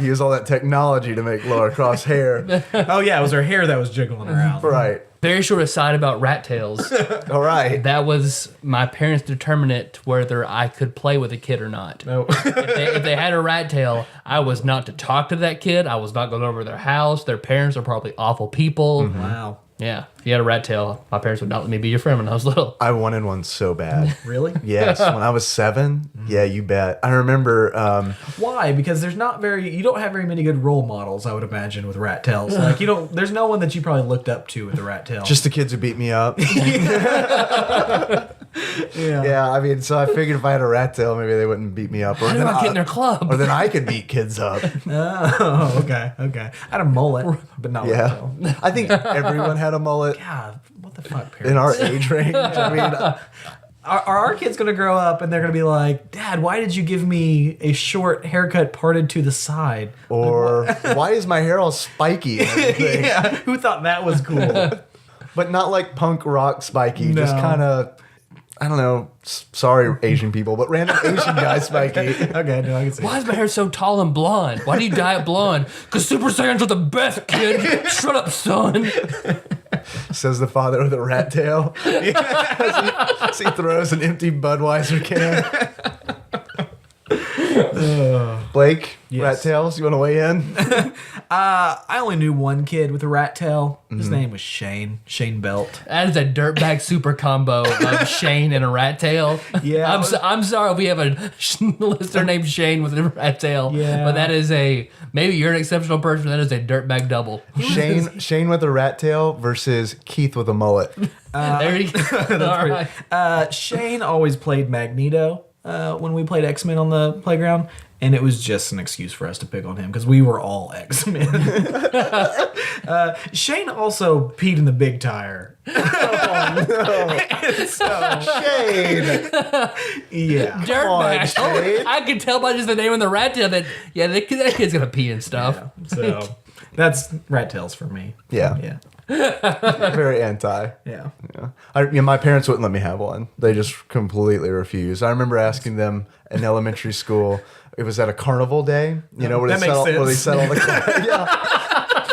use all that technology to make Lara Croft's hair. Oh yeah, it was her hair that was jiggling around. Right. Very short aside about rat tails. All right. That was my parents' determinant whether I could play with a kid or not. Oh. If they had a rat tail, I was not to talk to that kid. I was not going over to their house. Their parents are probably awful people. Wow. Yeah. If you had a rat tail, my parents would not let me be your friend when I was little. I wanted one so bad. Really? Yes, when I was 7. Yeah, you bet. I remember. Why? Because you don't have very many good role models, I would imagine, with rat tails. Like there's no one that you probably looked up to with a rat tail. Just the kids who beat me up. Yeah, I mean, so I figured if I had a rat tail, maybe they wouldn't beat me up. Or How do I get in their club? Or then I could beat kids up. Oh, okay. I had a mullet, but not a rat Yeah. tail. I think everyone had a mullet God, what the fuck, parents? in our age range. I mean, Are our kids going to grow up and they're going to be like, Dad, why did you give me a short haircut parted to the side? or why is my hair all spiky and everything? Yeah, who thought that was cool? But not like punk rock spiky, just No. kind of, I don't know, sorry Asian people, but random Asian guy spiky. Okay, no, I can see. Why is my hair so tall and blonde? Why do you dye it blonde? Because Super Saiyans are the best, kid. Shut up, son. Says the father with a rat tail. As he throws an empty Budweiser can. Blake, Yes. rat tails, you want to weigh in? I only knew one kid with a rat tail. His name was Shane Belt. That is a dirtbag super combo of Shane and a rat tail. Yeah. I'm sorry if we have a listener named Shane with a there tail. Yeah. But that is maybe you're an exceptional person. That is a dirtbag double. Shane with a rat tail versus Keith with a mullet. There you go. All right. Shane always played Magneto when we played X-Men on the playground, and it was just an excuse for us to pick on him because we were all X-Men. Shane also peed in the big tire. Shane! Yeah. Dirtbag. on, Shane. I can tell by just the name of the rat tail that that kid's gonna pee and stuff. So that's rat tails for me. Yeah. Yeah. Very anti. Yeah. Yeah. My parents wouldn't let me have one. They just completely refused. I remember asking them in elementary school. It was at a carnival day, where That makes where they sense. sell all the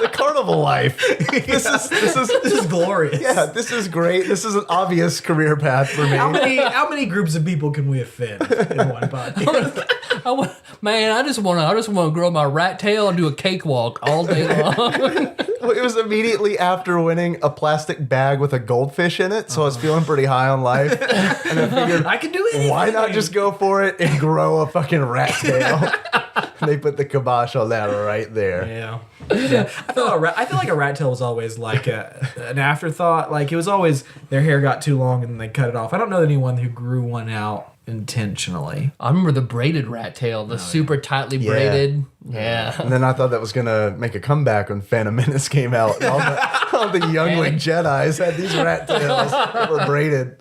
the carnival life. This is glorious. Yeah, this is great. This is an obvious career path for me. How many groups of people can we offend in one podcast? I just want to grow my rat tail and do a cakewalk all day long. Well, it was immediately after winning a plastic bag with a goldfish in it, so I was feeling pretty high on life. And I figured, I can do anything. why not just go for it and grow a fucking rat tail? They put the kibosh on that right there. Yeah. I feel like a rat tail was always like an afterthought. Like it was always their hair got too long and they cut it off. I don't know anyone who grew one out intentionally. I remember the braided rat tail, the super tightly braided. Yeah. And then I thought that was going to make a comeback when Phantom Menace came out. And all the youngling Jedis had these rat tails that were braided.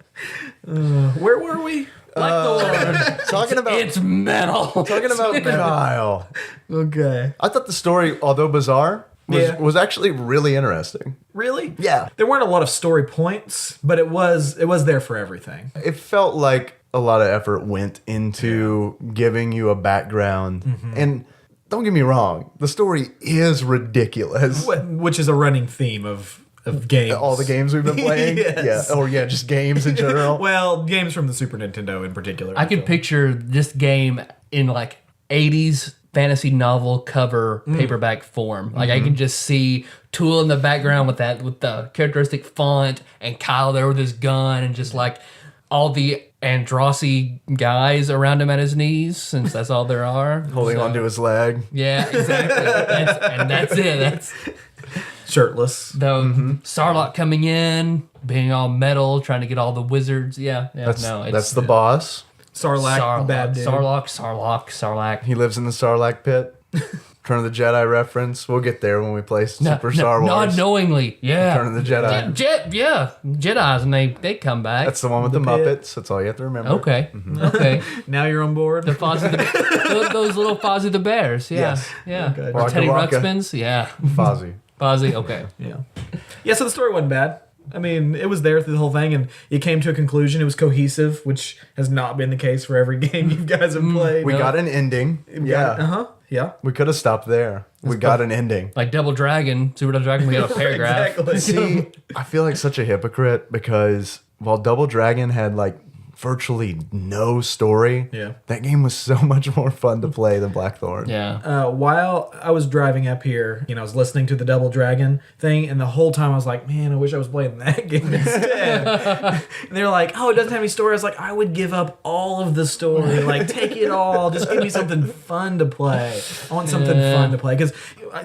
Where were we? Blackthorne. Talking about It's metal. talking about Kyle. Okay. I thought the story, although bizarre, was actually really interesting. Really? Yeah. There weren't a lot of story points, but it was there for everything. It felt like a lot of effort went into giving you a background. And don't get me wrong, the story is ridiculous. Which is a running theme of games. All the games we've been playing. Yes. Yeah. Or just games in general. Well, games from the Super Nintendo in particular. I could picture this game in like 80s fantasy novel cover paperback form. Like I can just see Tool in the background with the characteristic font and Kyle there with his gun and just like all the Andrassi guys around him at his knees, since that's all there are. Holding onto his leg. Yeah, exactly. And that's it. That's shirtless. Sarlacc coming in, being all metal, trying to get all the wizards. Yeah. That's the boss. Sarlacc, bad dude. Sarlacc. He lives in the Sarlacc pit. Return of the Jedi reference. We'll get there when we play Super Star Wars. Not knowingly. Yeah. Return of the Jedi. Jedis, and they come back. That's the one with the Muppets. That's all you have to remember. Okay. Okay. Now you're on board. The Fozzie those little Fozzie the Bears. Yeah. Yes. Yeah. Okay. Or Teddy Waka Waka. Ruxpins. Yeah. Fozzie. Fozzie. Okay. Yeah, so the story wasn't bad. I mean, it was there through the whole thing, and it came to a conclusion. It was cohesive, which has not been the case for every game you guys have played. We got an ending. Yeah. Yeah. We could have stopped there. We got an ending. Like Double Dragon, Super Double Dragon, we got a paragraph. Exactly. See, I feel like such a hypocrite because while Double Dragon had like virtually no story, that game was so much more fun to play than Blackthorne. Yeah. While I was driving up here, I was listening to the Double Dragon thing, and the whole time I was like, man, I wish I was playing that game instead. And they were like, oh, it doesn't have any story. I was like, I would give up all of the story. Like, take it all. Just give me something fun to play. I want something fun to play. Because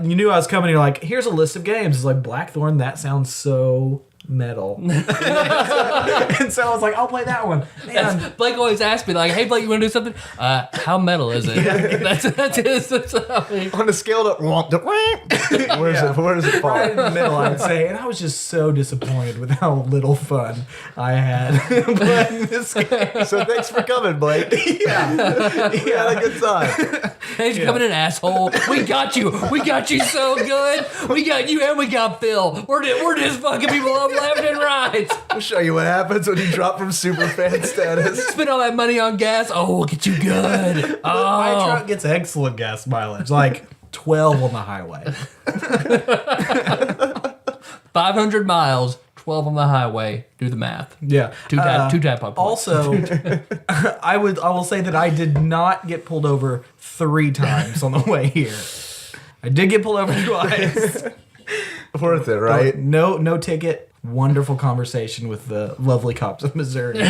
you knew I was coming, and you're like, here's a list of games. It's like, Blackthorne, that sounds so metal. And so I was like, I'll play that one. Man. Blake always asks me, like, hey, Blake, you want to do something? How metal is it? That's On a scale of where does it fall? Right in the middle, I would say. And I was just so disappointed with how little fun I had playing this game. So thanks for coming, Blake. Yeah. You had a good time. Thanks for coming in, asshole. We got you. We got you so good. We got you and we got Phil. We're just fucking people up left and right. We'll show you what happens when you drop from super fan status. Spend all that money on gas. Oh, we'll get you good. My Oh. truck gets excellent gas mileage. Like 12 on the highway. 500 miles, 12 on the highway. Do the math. Yeah. Two TADPOG points. Also, I will say that I did not get pulled over 3 times on the way here. I did get pulled over twice. Worth it, right? No ticket. Wonderful conversation with the lovely cops of Missouri.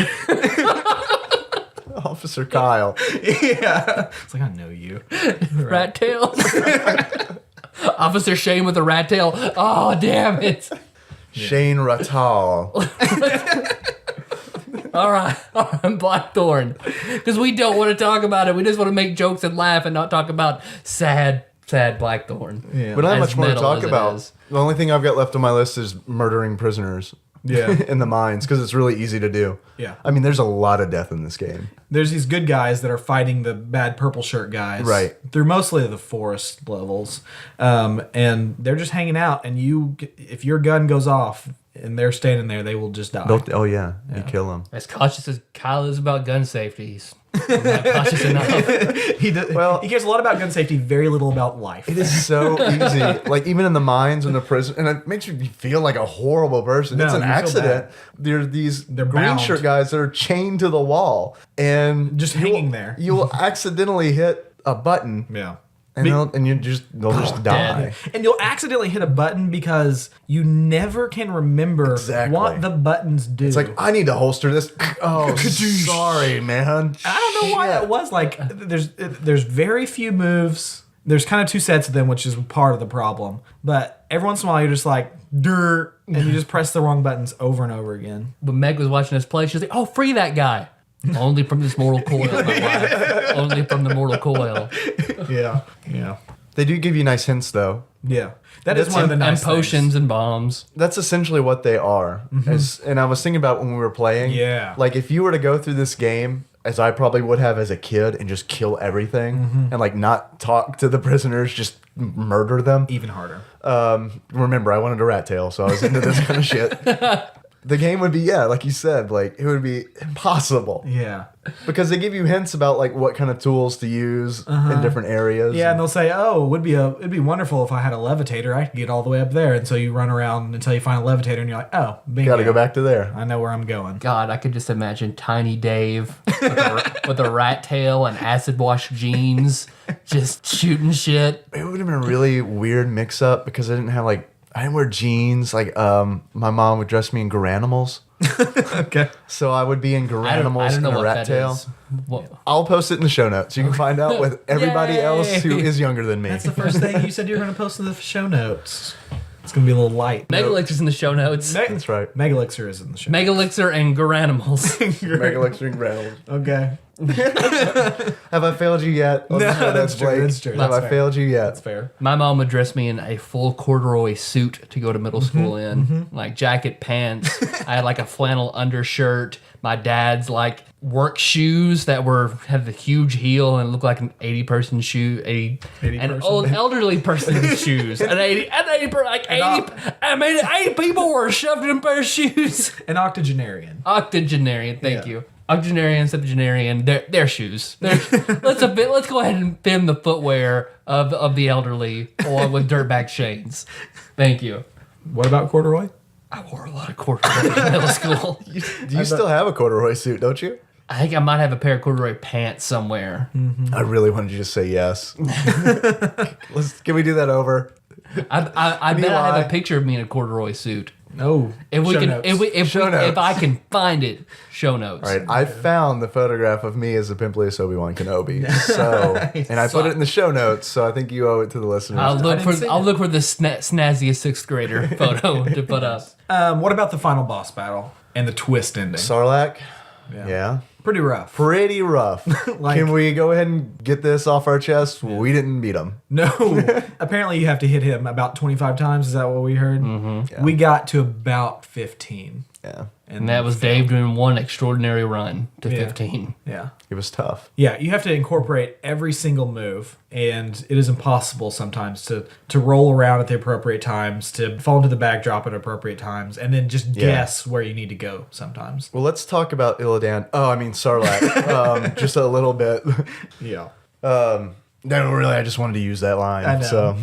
Officer Kyle. Yeah. It's like, I know you. Rat tails. Officer Shane with a rat tail. Oh, damn it. Shane Rattal. All right, Blackthorne. Because we don't want to talk about it. We just want to make jokes and laugh and not talk about sad Blackthorne. Yeah. We don't have As much more to metal talk as it about. is. The only thing I've got left on my list is murdering prisoners. Yeah. In the mines, because it's really easy to do. Yeah. I mean, there's a lot of death in this game. There's these good guys that are fighting the bad purple shirt guys. Right. Through mostly the forest levels. And they're just hanging out. And if your gun goes off and they're standing there, they will just die. You kill them. As cautious as Kyle is about gun safety, he's not cautious enough. He cares a lot about gun safety, very little about life. It is so easy. Like, even in the mines and the prison, and it makes you feel like a horrible person. No, it's an you feel accident. There's these They're green bound. shirt guys that are chained to the wall. And Just hanging there. You'll accidentally hit a button. Yeah. And they'll just die. And you'll accidentally hit a button because you never can remember Exactly. what the buttons do. It's like, I need to holster this. Oh, sorry, man. I don't know why that was. Like, there's very few moves. There's kind of 2 sets of them, which is part of the problem. But every once in a while, you're just like, dirt, and you just press the wrong buttons over and over again. When Meg was watching us play, she was like, oh, free that guy. Only from this mortal coil, my wife. Only from the mortal coil. Yeah. Yeah. They do give you nice hints, though. Yeah. That is one of the nice and potions things. and bombs. That's essentially what they are. And I was thinking about when we were playing. Yeah. Like, if you were to go through this game, as I probably would have as a kid, and just kill everything, and, like, not talk to the prisoners, just murder them. Even harder. Remember, I wanted a rat tail, so I was into this kind of shit. The game would be, like you said, like, it would be impossible. Yeah. Because they give you hints about, like, what kind of tools to use in different areas. Yeah, and they'll say, "Oh, it'd be wonderful if I had a levitator. I could get all the way up there." And so you run around until you find a levitator, and you're like, "Oh, bingo. Gotta go back to there. I know where I'm going." God, I could just imagine Tiny Dave with a rat tail and acid wash jeans, just shooting shit. It would have been a really weird mix up because I didn't wear jeans. Like, my mom would dress me in Garanimals. Okay. So I would be in I don't Garanimals know and a what rat that tail. is. What? I'll post it in the show notes. You can find out with everybody Yay! else who is younger than me. That's the first thing you said you were going to post in the show notes. It's going to be a little light. Megalixer's in the show notes. That's right. Megalixer is in the show. Megalixer and Garanimals. Megalixer and Garanimals. Okay. Have I failed you yet? No, that's true. Blake. That's true. Have That's I fair. failed you yet? That's fair. My mom would dress me in a full corduroy suit to go to middle school in, like jacket, pants. I had like a flannel undershirt. My dad's like work shoes that had the huge heel and looked like an 80-person shoe, an 80-person? old elderly person's shoes. An 80 people were shoved in a pair of shoes. An octogenarian. Octogenarian, thank Yeah. you. Octogenarian, septuagenarian, their shoes. Let's go ahead and thin the footwear of the elderly along with dirtbag chains. Thank you. What about corduroy? I wore a lot of corduroy in middle school. Do you still have a corduroy suit, don't you? I think I might have a pair of corduroy pants somewhere. I really wanted you to say yes. Can we do that over? I bet I lie? have a picture of me in a corduroy suit. No. If we Show can, notes. if I can find it, show notes. All right, I found the photograph of me as the pimpliest Obi-Wan Kenobi. So, and I put it in the show notes, so I think you owe it to the listeners. I'll look didn't see I'll it. look for the snazziest sixth grader photo to put up. What about the final boss battle and the twist ending? Sarlacc? Yeah. Yeah. Pretty rough. Pretty rough. Like- Can we go ahead and get this off our chest? We didn't beat him. No. Apparently you have to hit him about 25 times. Is that what we heard? Mm-hmm. We got to about 15. Yeah. And that was Dave doing one extraordinary run to Yeah. 15. Yeah. It was tough. Yeah, you have to incorporate every single move, and it is impossible sometimes to roll around at the appropriate times, to fall into the backdrop at appropriate times, and then just guess where you need to go sometimes. Well, let's talk about Sarlacc. Just a little bit. Yeah. No, really, I just wanted to use that line. I know. So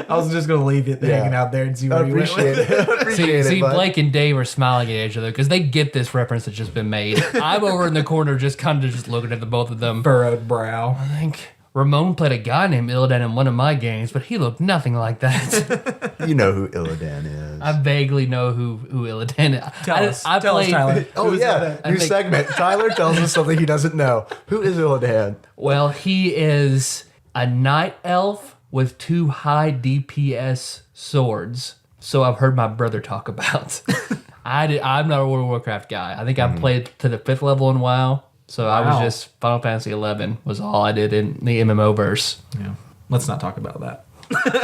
I was just going to leave it hanging out there and see I where you went appreciate with it. I appreciate See, it. bud. Blake and Dave are smiling at each other because they get this reference that's just been made. I'm over in the corner just kind of just looking at the both of them. furrowed brow. I think Ramon played a guy named Illidan in one of my games, but he looked nothing like that. You know who Illidan is. I vaguely know who Illidan is. Tell us, Tyler. Oh, Who's yeah. that? New think- segment. Tyler tells us something he doesn't know. Who is Illidan? Well, he is a night elf with 2 high DPS swords. So I've heard my brother talk about. I'm not a World of Warcraft guy. I think I played to the 5th level in WoW. So I was Wow. just Final Fantasy 11 was all I did in the MMO verse. Yeah. Let's not talk about that.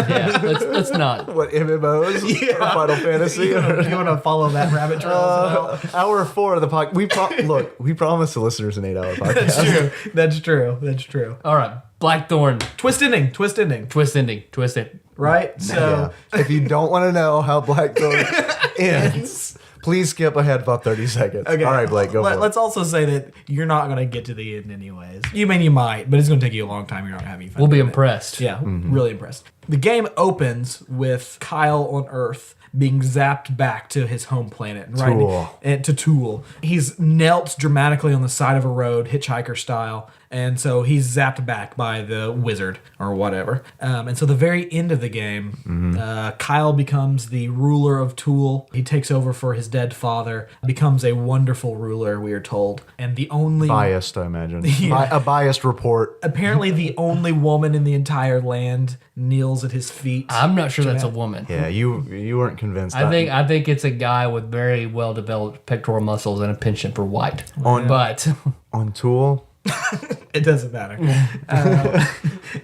Yeah, let's not. What, MMOs? Or Final Fantasy? You want to follow that rabbit trail as well? Hour 4 of the podcast. We promised the listeners an 8-hour podcast. That's true. All right, Blackthorne, Twist ending. twist it. Right? So Yeah. If you don't want to know how Blackthorne ends, please skip ahead about 30 seconds. okay. All right, Blake, go for it. Let's also say that you're not going to get to the end anyways. You might, but it's going to take you a long time. You're not having fun. We'll be doing it. impressed. Yeah, really impressed. The game opens with Kyle on Earth being zapped back to his home planet. Right? Tool. And to Tool. He's knelt dramatically on the side of a road, hitchhiker style. And so he's zapped back by the wizard or whatever. And so the very end of the game, Kyle becomes the ruler of Tool. He takes over for his dead father, becomes a wonderful ruler, we are told. And the only... Biased, I imagine. Yeah. A biased report. Apparently the only woman in the entire land kneels at his feet. I'm not sure that's a woman. Yeah, you weren't convinced. I think it's a guy with very well developed pectoral muscles and a penchant for white. But on Tool. It doesn't matter.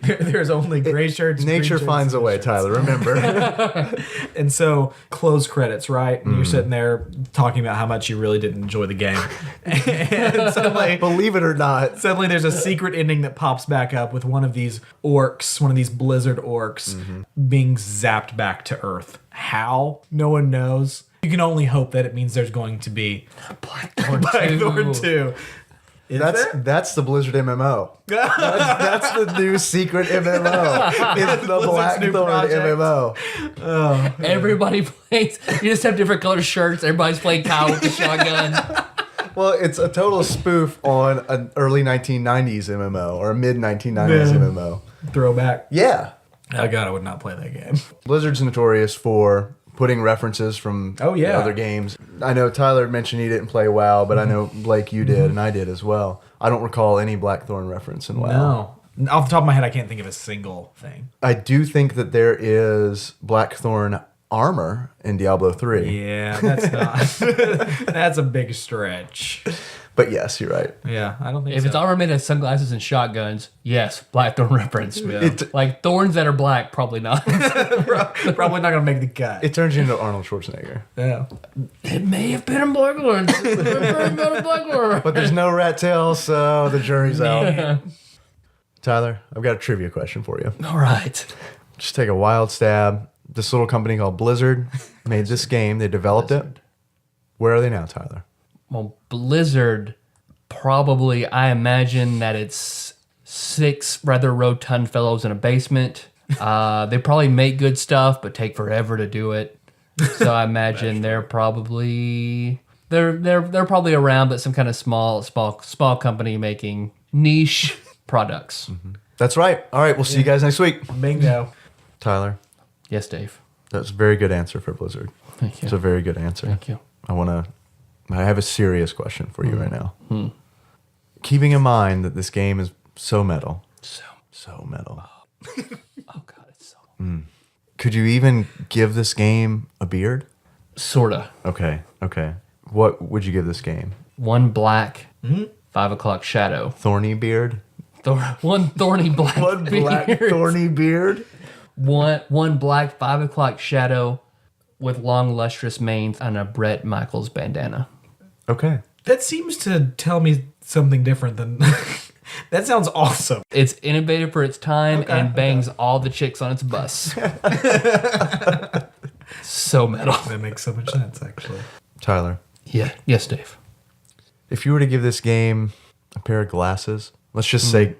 There's only gray shirts. green Nature shirts, finds a and way, shirts. Tyler. Remember. And so, close credits, right? And you're sitting there talking about how much you really didn't enjoy the game. And suddenly, Believe it or not. suddenly there's a secret ending that pops back up with one of these orcs, one of these blizzard orcs, being zapped back to Earth. How? No one knows. You can only hope that it means there's going to be Blackthorne 2. That's the Blizzard MMO. That's the new secret MMO. It's the Blizzard's new Blackthorne project. MMO. Everybody plays. You just have different color shirts. Everybody's playing Kyle with the shotgun. Well, it's a total spoof on an early 1990s MMO or a mid 1990s MMO. Throwback. Yeah. Oh god, I would not play that game. Blizzard's notorious for putting references from other games. I know Tyler mentioned he didn't play WoW, but I know Blake you did and I did as well. I don't recall any Blackthorne reference in WoW. No. Off the top of my head, I can't think of a single thing. I do think that there is Blackthorne armor in Diablo 3. Yeah, that's not. That's a big stretch. But yes, you're right. Yeah, I don't think If so. it's armor made of sunglasses and shotguns, yes, Blackthorne reference. Like thorns that are black, probably not. Probably not going to make the cut. It turns you into Arnold Schwarzenegger. Yeah. It may have been in Blackthorne. But there's no rat tail, so the jury's out. Tyler, I've got a trivia question for you. All right. Just take a wild stab. This little company called Blizzard made this game. They developed it. Where are they now, Tyler? Well, Blizzard, probably, I imagine that it's 6 rather rotund fellows in a basement. They probably make good stuff, but take forever to do it. So I imagine they're probably around, but some kind of small company making niche products. That's right. All right, we'll see you guys next week. Bingo. Tyler, Yes, Dave. that's a very good answer for Blizzard. Thank you. It's a very good answer. Thank you. I have a serious question for you right now. Keeping in mind that this game is so metal. So metal. Oh God, it's so. Could you even give this game a beard? Sorta. Okay. What would you give this game? One black, 5 o'clock shadow. Thorny beard? One thorny black. One black beard. thorny beard? One black 5 o'clock shadow with long lustrous mane and a Bret Michaels bandana. Okay. That seems to tell me something different than... That sounds awesome. It's innovative for its time and bangs all the chicks on its bus. So metal. That makes so much sense, actually. Tyler, Yeah. Yes, Dave. if you were to give this game a pair of glasses, let's just say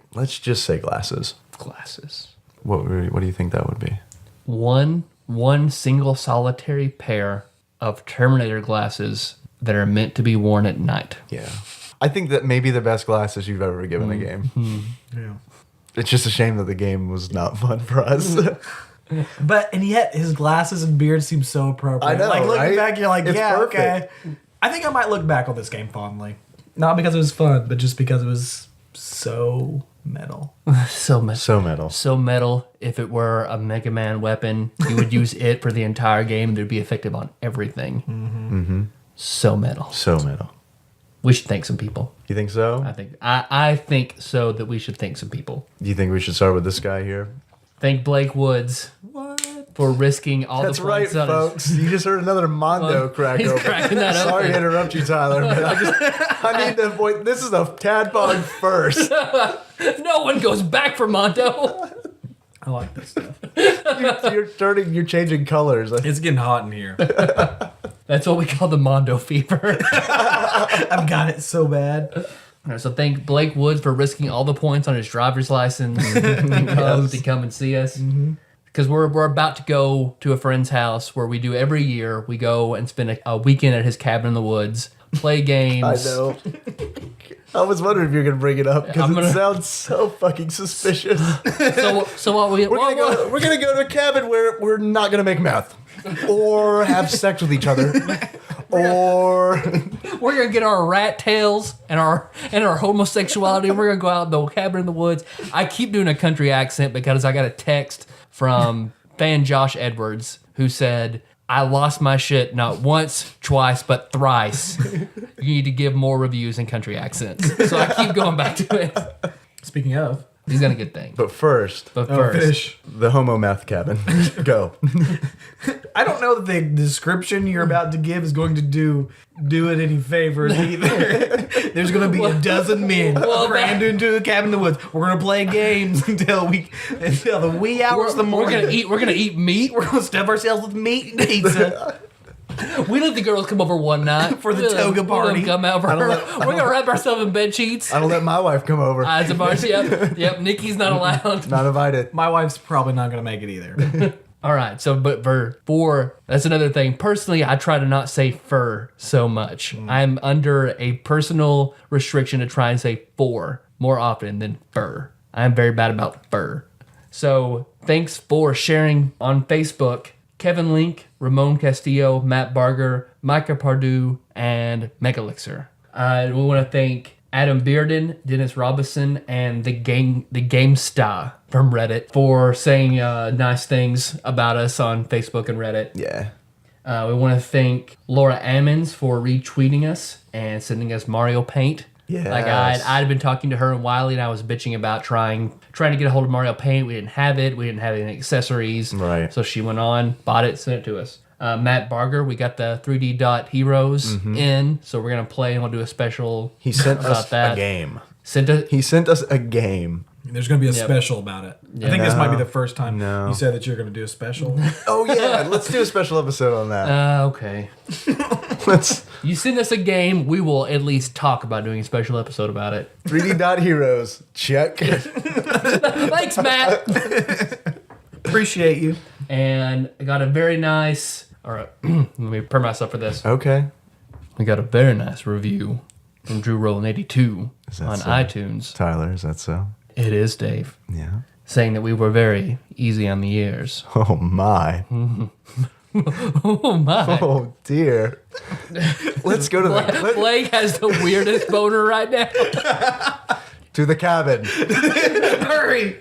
glasses. Glasses. What do you think that would be? One single solitary pair of Terminator glasses that are meant to be worn at night. Yeah. I think that may be the best glasses you've ever given a game. Yeah. It's just a shame that the game was not fun for us. And yet his glasses and beard seem so appropriate. I know, like looking right? back, you're like, It's yeah, perfect. okay. I think I might look back on this game fondly. Not because it was fun, but just because it was so metal. So metal. So metal. So metal. If it were a Mega Man weapon, you would use it for the entire game. They'd be effective on everything. So metal. So metal. We should thank some people. You think so? I think so that we should thank some people. Do you think we should start with this guy here? Thank Blake Woods for risking all That's the right, points on folks. You just heard another Mondo crack he's open. cracking that Sorry open. to interrupt you, Tyler, but I need to point. This is a TADPOG first. No one goes back for Mondo. I like this stuff. You're changing colors. It's getting hot in here. That's what we call the Mondo fever. I've got it so bad. All right, so thank Blake Woods for risking all the points on his driver's license to come and see us. Because we're about to go to a friend's house where we do every year. We go and spend a weekend at his cabin in the woods, play games. I know. I was wondering if you're going to bring it up because it sounds so fucking suspicious. So what We're gonna go to a cabin where we're not gonna make meth or have sex with each other or we're gonna get our rat tails and our homosexuality. And we're gonna go out in the cabin in the woods. I keep doing a country accent because I got a text from fan Josh Edwards who said, "I lost my shit not once, twice, but thrice. You need to give more reviews in country accents." So I keep going back to it. Speaking of, He's gonna get thanked. But first, Finish. the homo meth cabin. Go. I don't know that the description you're about to give is going to do it any favors either. There's going to be a dozen men crammed into a cabin in the woods. We're going to play games until the wee hours of the morning. We're gonna eat meat. We're going to stuff ourselves with meat and pizza. We let the girls come over one night For the toga party. Come out we're gonna wrap ourselves in bed sheets. I don't let my wife come over. Eyes of ours. Yep. Nikki's not allowed. Not invited. My wife's probably not going to make it either. All right. So, but for that's another thing. Personally, I try to not say fur so much. I'm under a personal restriction to try and say for more often than fur. I'm very bad about fur. So, thanks for sharing on Facebook. Kevin Link, Ramon Castillo, Matt Barger, Micah Pardue, and Megalixer. We want to thank Adam Bearden, Dennis Robinson, and the GameStar from Reddit for saying nice things about us on Facebook and Reddit. Yeah. We want to thank Laura Ammons for retweeting us and sending us Mario Paint. Yes. Like I'd been talking to her and Wiley, and I was bitching about trying to get a hold of Mario Paint. We didn't have it. We didn't have any accessories. Right. So she went on, bought it, sent it to us. Matt Barger, we got the 3D Dot Heroes in, so we're gonna play and we'll do a special. He sent about us that. a game. He sent us a game. There's going to be a special about it. I think this might be the first time you said that you're going to do a special. Oh yeah, let's do a special episode on that. Okay. Let's You send us a game, we will at least talk about doing a special episode about it. 3D Dot Heroes. Check. Thanks, Matt. Appreciate you. And I got a very nice. All right, let me prepare myself for this. Okay. We got a very nice review from Drew Rollin 82 that on so? iTunes. Tyler, is that so? It is, Dave. Yeah. Saying that we were very easy on the ears. Oh my. Oh my. Oh dear. Let's go to the Blake has the weirdest boner right now. to the cabin. Hurry.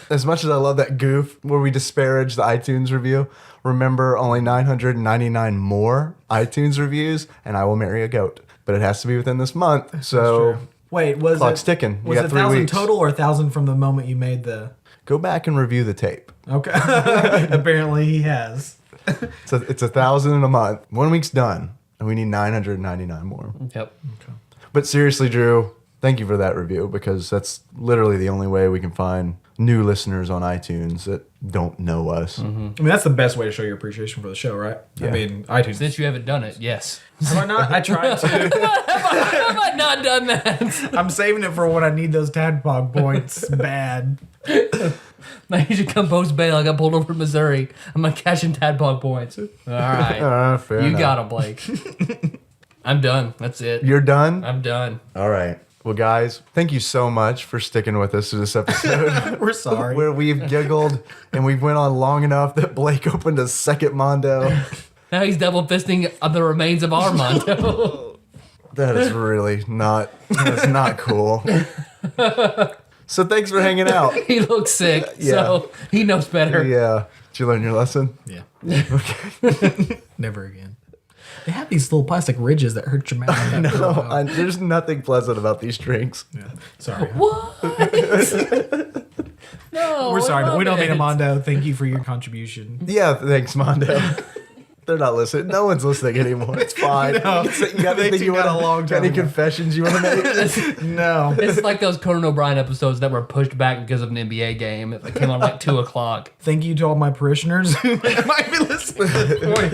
As much as I love that goof where we disparage the iTunes review, remember only 999 more iTunes reviews, and I will marry a goat. But it has to be within this month. So Wait, was clock's it ticking. You Was got it 3 1,000 weeks. total or 1,000 from the moment you made the? Go back and review the tape. Okay. Apparently he has. So it's 1,000 in a month. 1 week's done, and we need 999 more. Yep. But seriously, Drew, thank you for that review, because that's literally the only way we can find new listeners on iTunes that don't know us. I mean, that's the best way to show your appreciation for the show, right? Yeah. I mean, iTunes. Since you haven't done it, yes. Have I not? I tried to. Have I not done that? I'm saving it for when I need those TADPOG points bad. Now you should come post bail. I got pulled over in Missouri. I'm gonna cash in Tadpog points. All right. Fair You enough. got him, Blake. I'm done. That's it. You're done? I'm done. All right. Well, guys, thank you so much for sticking with us through this episode. We're sorry. Where we've giggled and we've went on long enough that Blake opened a second Mondo. Now he's double fisting on the remains of Armando. That is really not, that's not cool. So thanks for hanging out. He looks sick, so he knows better. Yeah. Did you learn your lesson? Yeah. Okay. Never again. They have these little plastic ridges that hurt your mouth. No, there's nothing pleasant about these drinks. Yeah. Sorry. What? No, We're sorry, I but we love don't mean it. a Mondo. Thank you for your contribution. Yeah, thanks, Mondo. They're not listening. No one's listening anymore. It's fine. No, you got they anything you got want a long got any time ago. confessions you want to make? No. It's like those Conan O'Brien episodes that were pushed back because of an NBA game that came on like 2 o'clock. Thank you to all my parishioners who might be listening to this point.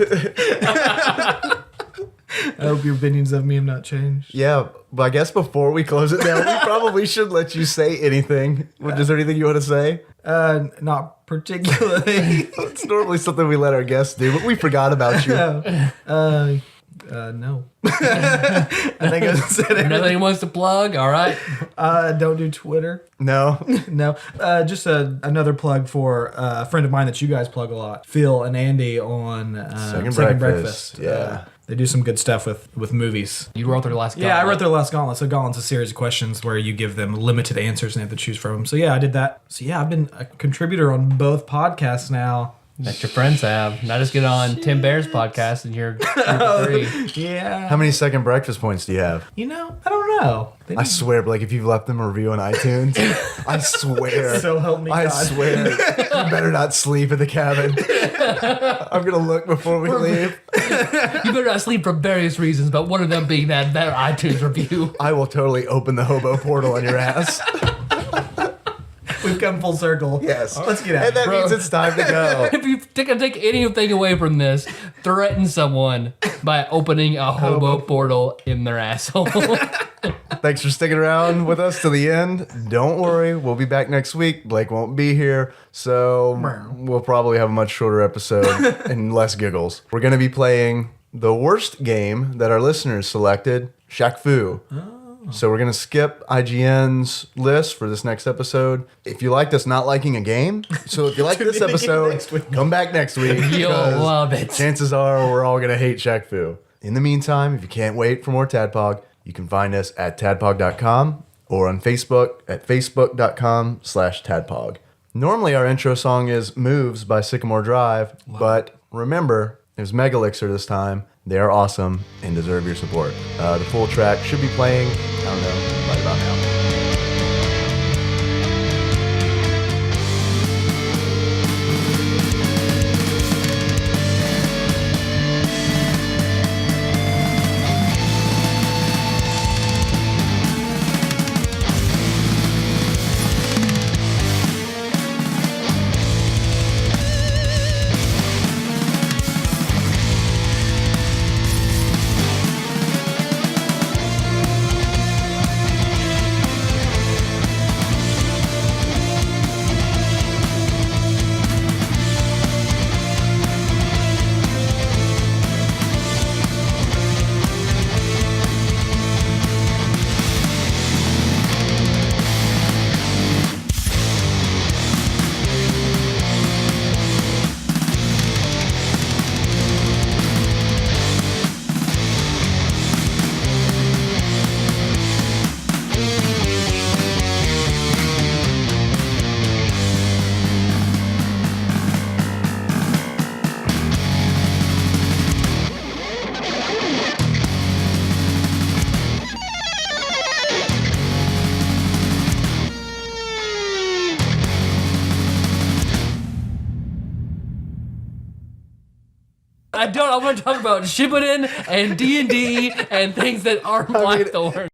I hope your opinions of me have not changed. Yeah, but I guess before we close it down, we probably should let you say anything. Is there anything you want to say? Not particularly. It's normally something we let our guests do, but we forgot about you. No. I think I said everything. Nothing he wants to plug, all right? Don't do Twitter. No? No. Just another plug for a friend of mine that you guys plug a lot, Phil and Andy on Second Breakfast. Yeah. They do some good stuff with movies. You wrote their last Yeah, I wrote their last Gauntlet. So Gauntlet's a series of questions where you give them limited answers and they have to choose from them. So yeah, I did that. So yeah, I've been a contributor on both podcasts now. that your friends have. Not just get on Tim Bear's podcast and you're group of three. Yeah. How many second breakfast points do you have? You know, I don't know. I swear, Blake, if you've left them a review on iTunes, I swear. So help me I God. swear. You better not sleep in the cabin. I'm going to look before we leave. You better not sleep for various reasons, but one of them being that iTunes review. I will totally open the hobo portal on your ass. We've come full circle. Yes. Let's get out. And that Bro. means it's time to go. If you take anything away from this, threaten someone by opening a hobo portal in their asshole. Thanks for sticking around with us to the end. Don't worry, we'll be back next week. Blake won't be here, so we'll probably have a much shorter episode and less giggles. We're going to be playing the worst game that our listeners selected, Shaq Fu. So we're going to skip IGN's list for this next episode. If you liked us not liking a game, so if you like this episode, come back next week. You'll because love it. Chances are we're all going to hate Shaq Fu. In the meantime, if you can't wait for more TADPOG, you can find us at tadpog.com or on Facebook at facebook.com/tadpog. Normally our intro song is Moves by Sycamore Drive, but remember, it was Megalixir this time. They are awesome and deserve your support. The full track should be playing, I don't know, right about now. I want to talk about Shippuden and D&D and things that aren't Blackthorne.